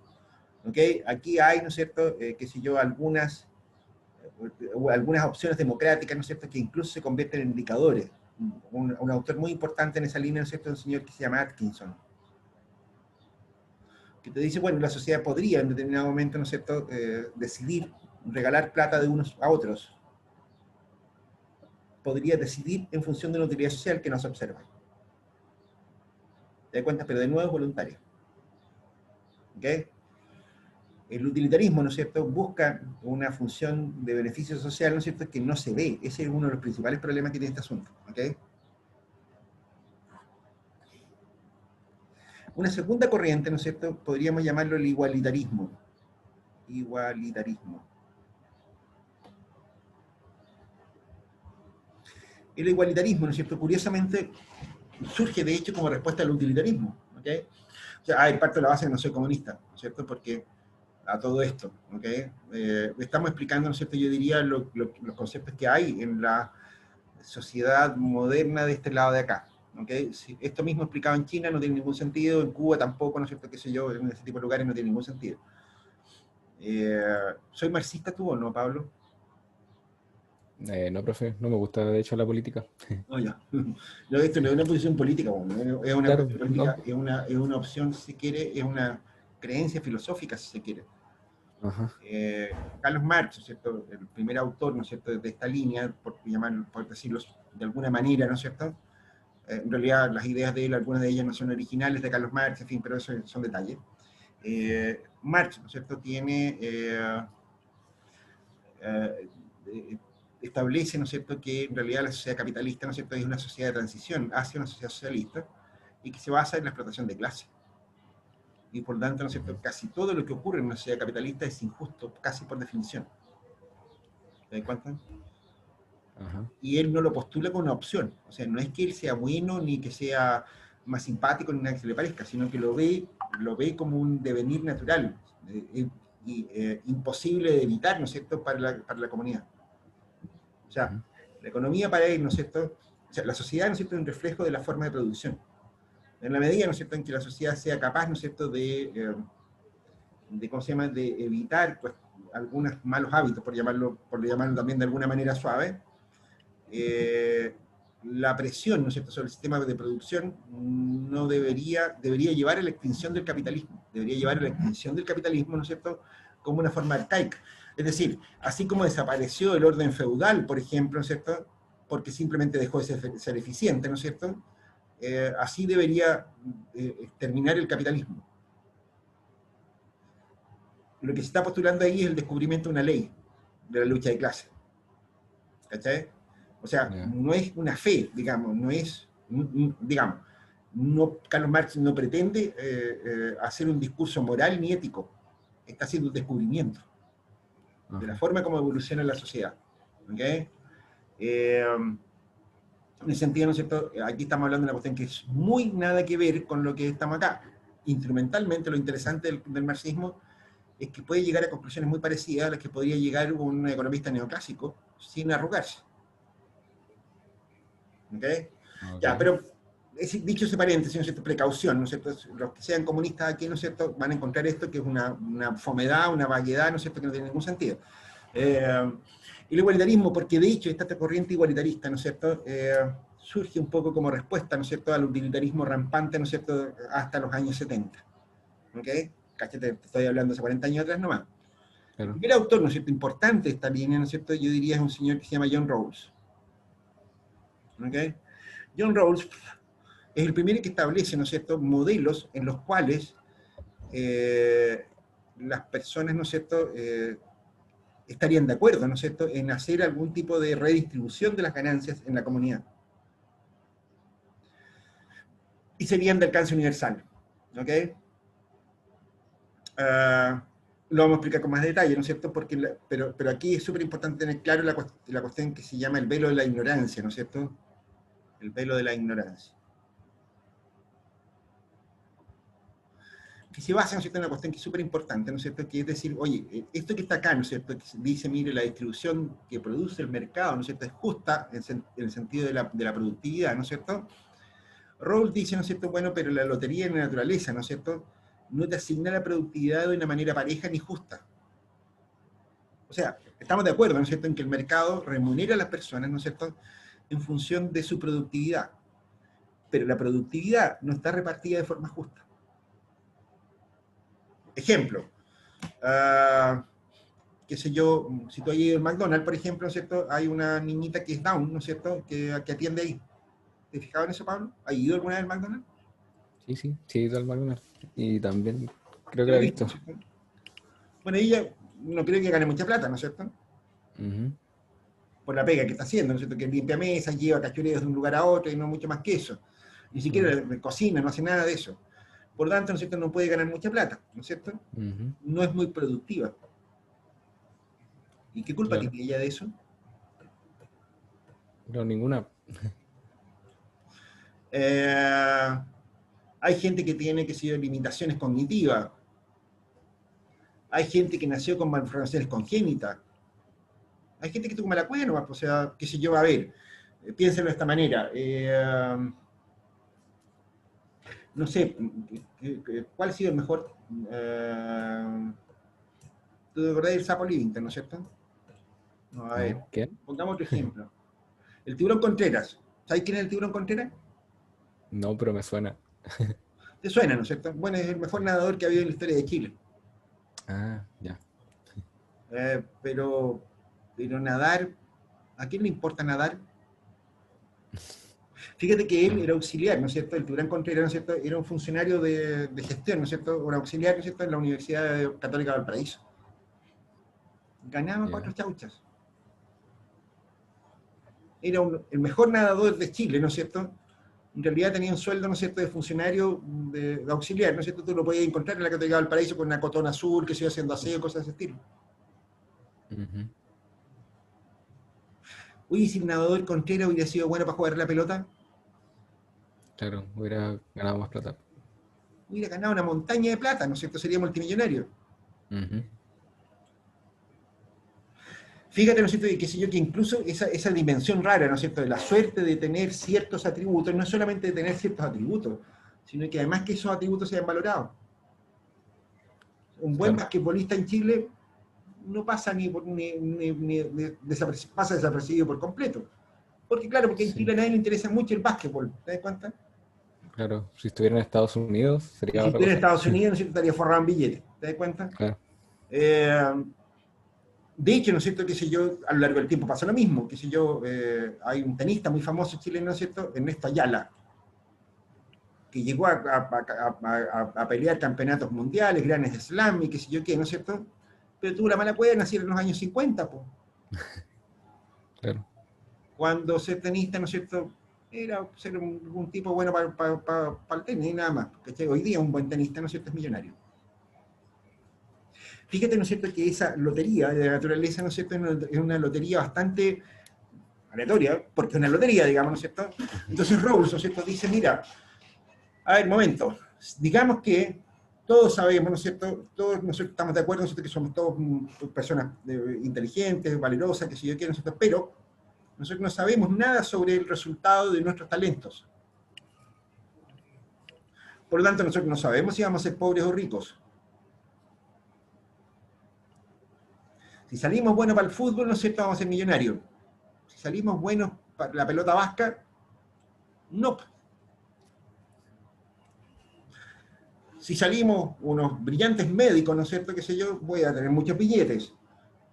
¿Ok? Aquí hay, ¿no es cierto?, qué sé yo, algunas opciones democráticas, ¿no es cierto?, que incluso se convierten en indicadores un autor muy importante en esa línea, ¿no es cierto?, un señor que se llama Atkinson, que te dice, bueno, la sociedad podría en determinado momento, ¿no es cierto?, decidir regalar plata de unos a otros. Podría decidir en función de una utilidad social que no se observa. ¿Te das cuenta? Pero de nuevo es voluntario. ¿Ok? El utilitarismo, ¿no es cierto?, busca una función de beneficio social, ¿no es cierto?, que no se ve. Ese es uno de los principales problemas que tiene este asunto. ¿Ok? Una segunda corriente, ¿no es cierto?, podríamos llamarlo el igualitarismo. Igualitarismo. El igualitarismo, ¿no es cierto?, curiosamente surge de hecho como respuesta al utilitarismo. ¿Ok? O sea, parto de la base que no soy comunista, ¿no es cierto?, porque a todo esto, ¿ok? Estamos explicando, ¿no es cierto?, yo diría los conceptos que hay en la sociedad moderna de este lado de acá, ¿ok? Si esto mismo explicado en China no tiene ningún sentido, en Cuba tampoco, ¿no es cierto?, qué sé yo, en ese tipo de lugares no tiene ningún sentido. ¿Soy marxista tú o no, Pablo? No, profe, no me gusta de hecho la política. No, ya. No, esto no es una posición política, bueno, es una Claro, posición no. política, es una opción, si se quiere, es una creencia filosófica, si se quiere. Ajá. Carlos Marx, ¿no es cierto?, el primer autor, ¿no es cierto?, de esta línea, por decirlo de alguna manera, ¿no es cierto?, en realidad las ideas de él, algunas de ellas no son originales de Carlos Marx, en fin, pero eso son detalles. Marx, ¿no es cierto?, tiene, eh, establece, ¿no es cierto?, que en realidad la sociedad capitalista, ¿no es cierto?, es una sociedad de transición hacia una sociedad socialista y que se basa en la explotación de clase. Y por lo tanto, ¿no es cierto?, casi todo lo que ocurre en una sociedad capitalista es injusto, casi por definición. ¿Te das cuenta? Ajá. Y él no lo postula como una opción. O sea, no es que él sea bueno, ni que sea más simpático, ni nada que se le parezca, sino que lo ve como un devenir natural, imposible de evitar, ¿no es cierto?, para la comunidad. O sea, Ujú. la economía para él, ¿no es cierto?, o sea, la sociedad, ¿no es cierto?, es un reflejo de la forma de producción. En la medida, ¿no es cierto?, en que la sociedad sea capaz, ¿no es cierto?, ¿cómo se llama?, de evitar pues, algunos malos hábitos, por llamarlo también de alguna manera suave, la presión, ¿no es cierto?, sobre el sistema de producción no debería llevar a la extinción del capitalismo, debería llevar a la extinción del capitalismo, ¿no es cierto?, como una forma arcaica. Es decir, así como desapareció el orden feudal, por ejemplo, ¿no es cierto?, porque simplemente dejó de ser eficiente, ¿no es cierto?, así debería terminar el capitalismo. Lo que se está postulando ahí es el descubrimiento de una ley de la lucha de clases. ¿Cachai? O sea, Ya. no es una fe, digamos, no es, digamos, no, Carlos Marx no pretende hacer un discurso moral ni ético, está haciendo un descubrimiento de la Ajá. forma como evoluciona la sociedad. ¿Ok? En ese sentido, ¿no es cierto? Aquí estamos hablando de una cuestión que es muy nada que ver con lo que estamos acá. Instrumentalmente, lo interesante del marxismo es que puede llegar a conclusiones muy parecidas a las que podría llegar un economista neoclásico sin arrugarse. ¿Ok? Ya, Ok. pero dicho ese paréntesis, ¿no es cierto?, precaución, ¿no es cierto?, los que sean comunistas aquí, ¿no es cierto?, van a encontrar esto que es una fomedad, una vaguedad, ¿no es cierto?, que no tiene ningún sentido. El igualitarismo, porque de hecho esta corriente igualitarista, ¿no es cierto?, surge un poco como respuesta, ¿no es cierto?, al utilitarismo rampante, ¿no es cierto?, hasta los años 70. ¿Ok? Cáchate, te estoy hablando hace 40 años atrás nomás. El Claro. primer autor, ¿no es cierto?, importante de esta línea, ¿no es cierto?, yo diría es un señor que se llama John Rawls. ¿Ok? John Rawls es el primero que establece, ¿no es cierto?, modelos en los cuales las personas, ¿no es cierto?, estarían de acuerdo, ¿no es cierto?, en hacer algún tipo de redistribución de las ganancias en la comunidad. Y serían de alcance universal. ¿Ok? Lo vamos a explicar con más detalle, ¿no es cierto? Pero aquí es súper importante tener claro la cuestión que se llama el velo de la ignorancia, ¿no es cierto? El velo de la ignorancia. Que se basa, ¿no es cierto?, en una cuestión que es súper importante, ¿no es cierto?, que es decir, oye, esto que está acá, ¿no es cierto?, que dice, mire, la distribución que produce el mercado, ¿no es cierto?, es justa en el sentido de la productividad, ¿no es cierto? Rawls dice, ¿no es cierto?, bueno, pero la lotería en la naturaleza, ¿no es cierto?, no te asigna la productividad de una manera pareja ni justa. O sea, estamos de acuerdo, ¿no es cierto?, en que el mercado remunera a las personas, ¿no es cierto?, en función de su productividad. Pero la productividad no está repartida de forma justa. Ejemplo, qué sé yo, si tú has ido al McDonald's, por ejemplo, ¿no es cierto? Hay una niñita que es down, ¿no es cierto?, que atiende ahí. ¿Te has fijado en eso, Pablo? ¿Has ido alguna vez al McDonald's? Sí, sí, sí, he ido al McDonald's. Y también creo que Yo la he he visto, visto. ¿no es cierto? Bueno, ella no creo que gane mucha plata, ¿no es cierto? Ujú, Por la pega que está haciendo, ¿no es cierto? Que limpia mesas, lleva cachureos de un lugar a otro y no mucho más que eso. Ni siquiera cocina, no hace nada de eso. Por lo tanto, ¿no es cierto?, no puede ganar mucha plata, ¿no es cierto? ujú, No es muy productiva. ¿Y qué culpa claro. tiene ella de eso? No, ninguna. Eh, hay gente que tiene, que sé yo, limitaciones cognitivas. Hay gente que nació con malformaciones congénitas. Hay gente que tuvo mala cueva nomás, o sea, qué sé yo, a ver, piénsenlo de esta manera. No sé, ¿cuál ha sido el mejor? ¿Tú te acordás del sapo Livington, no es cierto? No, a ver, No, ¿quién? pongamos otro ejemplo. El tiburón Contreras. ¿Sabes quién es el tiburón Contreras? No, pero me suena. Te suena, ¿no es cierto? Bueno, es el mejor nadador que ha habido en la historia de Chile. Ah, ya. Pero nadar, ¿a quién le importa nadar? Fíjate que él era auxiliar, ¿no es cierto? El tiburón Contreras, ¿no es cierto? Era un funcionario de gestión, ¿no es cierto? Un auxiliar, ¿no es cierto?, en la Universidad Católica de Valparaíso. Ganaba Ya. 4 chauchas. Era el mejor nadador de Chile, ¿no es cierto? En realidad tenía un sueldo, ¿no es cierto?, de funcionario, de auxiliar, ¿no es cierto? Tú lo podías encontrar en la Católica de Valparaíso con una cotona azul, que se iba haciendo aseo, cosas de ese estilo. Ujú, Oye, si el nadador Contreras hubiera sido bueno para jugar la pelota, claro, hubiera ganado más plata. hubiera ganado una montaña de plata, ¿no es cierto? Sería multimillonario. Ujú, Fíjate, ¿no es cierto?, y qué sé yo, que incluso esa dimensión rara, ¿no es cierto?, de la suerte de tener ciertos atributos, no es solamente de tener ciertos atributos, sino que además que esos atributos sean valorados. Un buen claro, basquetbolista en Chile no pasa pasa desapercibido por completo. Porque claro, porque en sí, Chile a nadie le interesa mucho el básquetbol, ¿te das cuenta? claro. Si estuviera en Estados Unidos Y sería si otra estuviera en cosa. Estados Unidos, ¿no es cierto?, estaría forrado en billetes, ¿te das cuenta? Claro. Eh, de hecho, ¿no es cierto?, qué sé yo, a lo largo del tiempo pasa lo mismo, qué sé yo, hay un tenista muy famoso chileno, ¿no es cierto?, Ernesto Ayala, que llegó a pelear campeonatos mundiales, grandes slam y qué sé yo qué, ¿no es cierto? Pero tuvo la mala cueva de nacer en los años 50, po, Claro. cuando ser tenista, ¿no es cierto?, era ser un tipo bueno para el tenis y nada más. ¿Cachai? Hoy día un buen tenista, ¿no es cierto?, es millonario. Fíjate, ¿no es cierto?, que esa lotería de la naturaleza, ¿no es cierto?, es una lotería bastante aleatoria, porque es una lotería, digamos, ¿no es cierto? Entonces Rawls, ¿no es cierto?, dice, mira, a ver, momento, digamos que todos sabemos, ¿no es cierto?, todos nosotros estamos de acuerdo, ¿no es cierto?, que somos todos personas inteligentes, valerosas, que sé yo qué, ¿no es cierto?, pero nosotros no sabemos nada sobre el resultado de nuestros talentos. Por lo tanto, nosotros no sabemos si vamos a ser pobres o ricos. Si salimos buenos para el fútbol, ¿no es cierto?, vamos a ser millonarios. Si salimos buenos para la pelota vasca, no. Si salimos unos brillantes médicos, ¿no es cierto?, qué sé yo, voy a tener muchos billetes.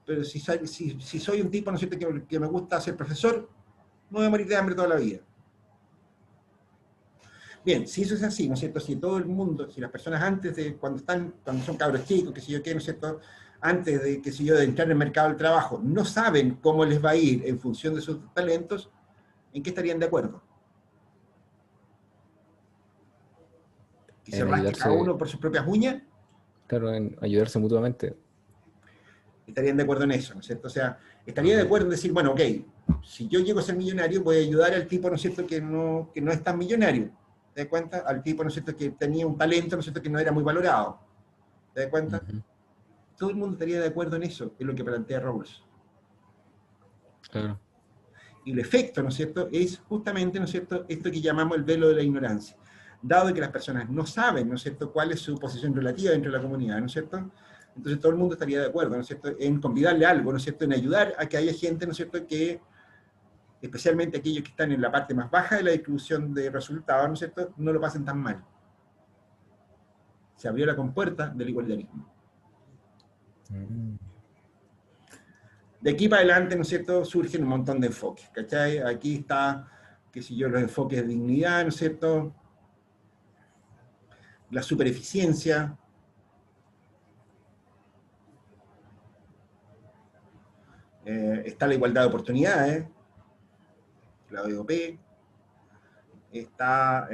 Pero si soy un tipo, ¿no es cierto?, que me gusta ser profesor, no voy a morir de hambre toda la vida. Bien, si eso es así, ¿no es cierto?, si todo el mundo, si las personas antes de, cuando son cabros chicos, qué sé yo qué, ¿no es cierto?, antes de, qué sé yo, de entrar en el mercado del trabajo, no saben cómo les va a ir en función de sus talentos, ¿en qué estarían de acuerdo? ¿Que se En rasque cada ayudarse, uno por sus propias uñas? claro, en ayudarse mutuamente. Estarían de acuerdo en eso, ¿no es cierto? O sea, estaría de Ujú, acuerdo en decir, bueno, ok, si yo llego a ser millonario, voy a ayudar al tipo, ¿no es cierto?, que no es tan millonario. ¿Te das cuenta? Al tipo, ¿no es cierto?, que tenía un talento, ¿no es cierto?, que no era muy valorado. ¿Te das cuenta? ujú, Todo el mundo estaría de acuerdo en eso, es lo que plantea Rawls. claro. Y el efecto, ¿no es cierto?, es justamente, ¿no es cierto?, esto que llamamos el velo de la ignorancia. Dado que las personas no saben, ¿no es cierto?, cuál es su posición relativa dentro de la comunidad, ¿no es cierto?, entonces todo el mundo estaría de acuerdo, ¿no es cierto?, en convidarle algo, ¿no es cierto?, en ayudar a que haya gente, ¿no es cierto?, que especialmente aquellos que están en la parte más baja de la distribución de resultados, ¿no es cierto?, no lo pasen tan mal. Se abrió la compuerta del igualitarismo. De aquí para adelante, ¿no es cierto?, surgen un montón de enfoques, ¿cachai? Aquí está, qué sé yo, los enfoques de dignidad, ¿no es cierto?, la supereficiencia, está la igualdad de oportunidades, la OEOP, está...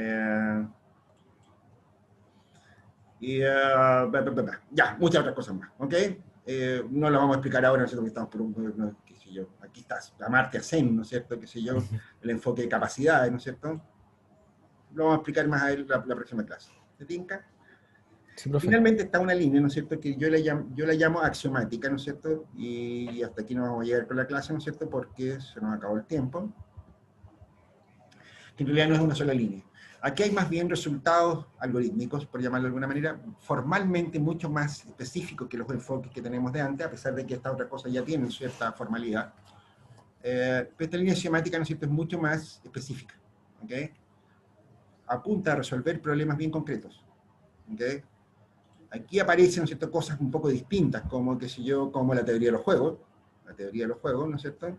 ya, muchas otras cosas más, ¿ok? No lo vamos a explicar ahora, ¿no es cierto? Que estamos por un, qué sé yo, aquí está Amartya Sen, ¿no es cierto? Qué sé yo, el enfoque de capacidades, ¿no es cierto? Lo vamos a explicar más a él la próxima clase. ¿Te tinca? Sí, profe. Finalmente está una línea, ¿no es cierto?, que yo la llamo axiomática, ¿no es cierto? Y hasta aquí no vamos a llegar con la clase, ¿no es cierto?, porque se nos acabó el tiempo. Que en realidad no es una sola línea. Aquí hay más bien resultados algorítmicos, por llamarlo de alguna manera, formalmente mucho más específicos que los enfoques que tenemos de antes, a pesar de que esta otra cosa ya tiene cierta formalidad. Pero esta línea axiomática, ¿no es cierto?, es mucho más específica, ¿ok? Apunta a resolver problemas bien concretos, ¿ok? Aquí aparecen, ¿no es cierto?, cosas un poco distintas, como, qué sé yo, como la teoría de los juegos, ¿no es cierto?,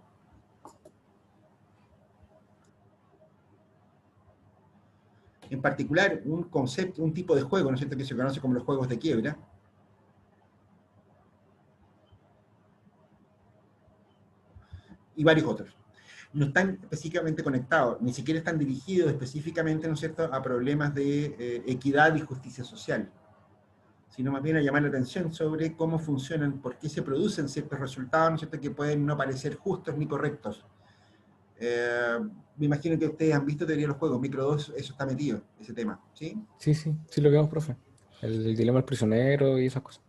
en particular un concepto, un tipo de juego, ¿no es cierto?, que se conoce como los juegos de quiebra, y varios otros. No están específicamente conectados, ni siquiera están dirigidos específicamente, ¿no es cierto?, a problemas de equidad y justicia social, sino más bien a llamar la atención sobre cómo funcionan, por qué se producen ciertos resultados, ¿no es cierto?, que pueden no parecer justos ni correctos. Me imagino que ustedes han visto teoría de los juegos, Micro 2, eso está metido, ese tema, ¿sí? Sí, lo vemos, profe. El dilema del prisionero y esas cosas.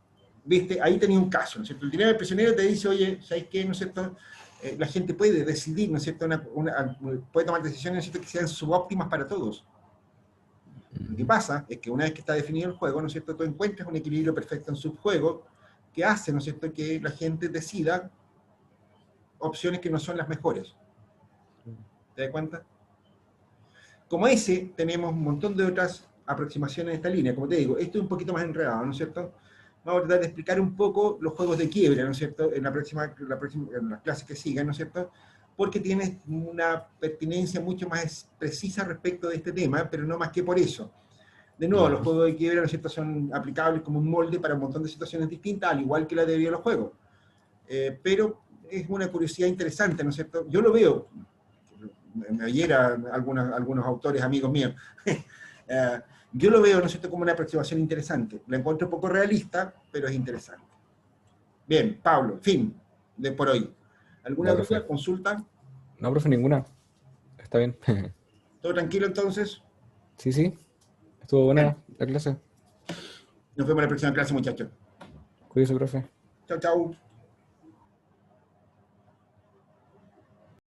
¿Viste? Ahí tenía un caso, ¿no es cierto? El dilema del prisionero te dice, oye, ¿sabes qué? ¿No es cierto? La gente puede decidir, ¿no es cierto? Puede tomar decisiones, ¿no es cierto?, que sean subóptimas para todos. Lo que pasa es que una vez que está definido el juego, ¿no es cierto?, tú encuentras un equilibrio perfecto en subjuego que hace, ¿no es cierto?, que la gente decida opciones que no son las mejores. ¿Te das cuenta? Como ese, tenemos un montón de otras aproximaciones de esta línea. Como te digo, esto es un poquito más enredado, ¿no es cierto? Vamos a tratar de explicar un poco los juegos de quiebra, ¿no es cierto?, en en las clases que sigan, ¿no es cierto?, porque tienes una pertinencia mucho más precisa respecto de este tema, pero no más que por eso. De nuevo, los juegos de quiebra, ¿no es cierto?, son aplicables como un molde para un montón de situaciones distintas, al igual que la teoría de los juegos. Pero es una curiosidad interesante, ¿no es cierto? Yo lo veo, me oyera algunos autores amigos míos, yo lo veo, ¿no es cierto?, como una aproximación interesante. La encuentro poco realista, pero es interesante. Bien, Pablo, fin de por hoy. ¿Alguna Ya, duda, profe. consulta? No, profe, ninguna. Está bien. ¿Todo tranquilo entonces? Sí. Estuvo Bien. buena la clase. Nos vemos en la próxima clase, muchachos. Cuídese, profe. Chao, chao.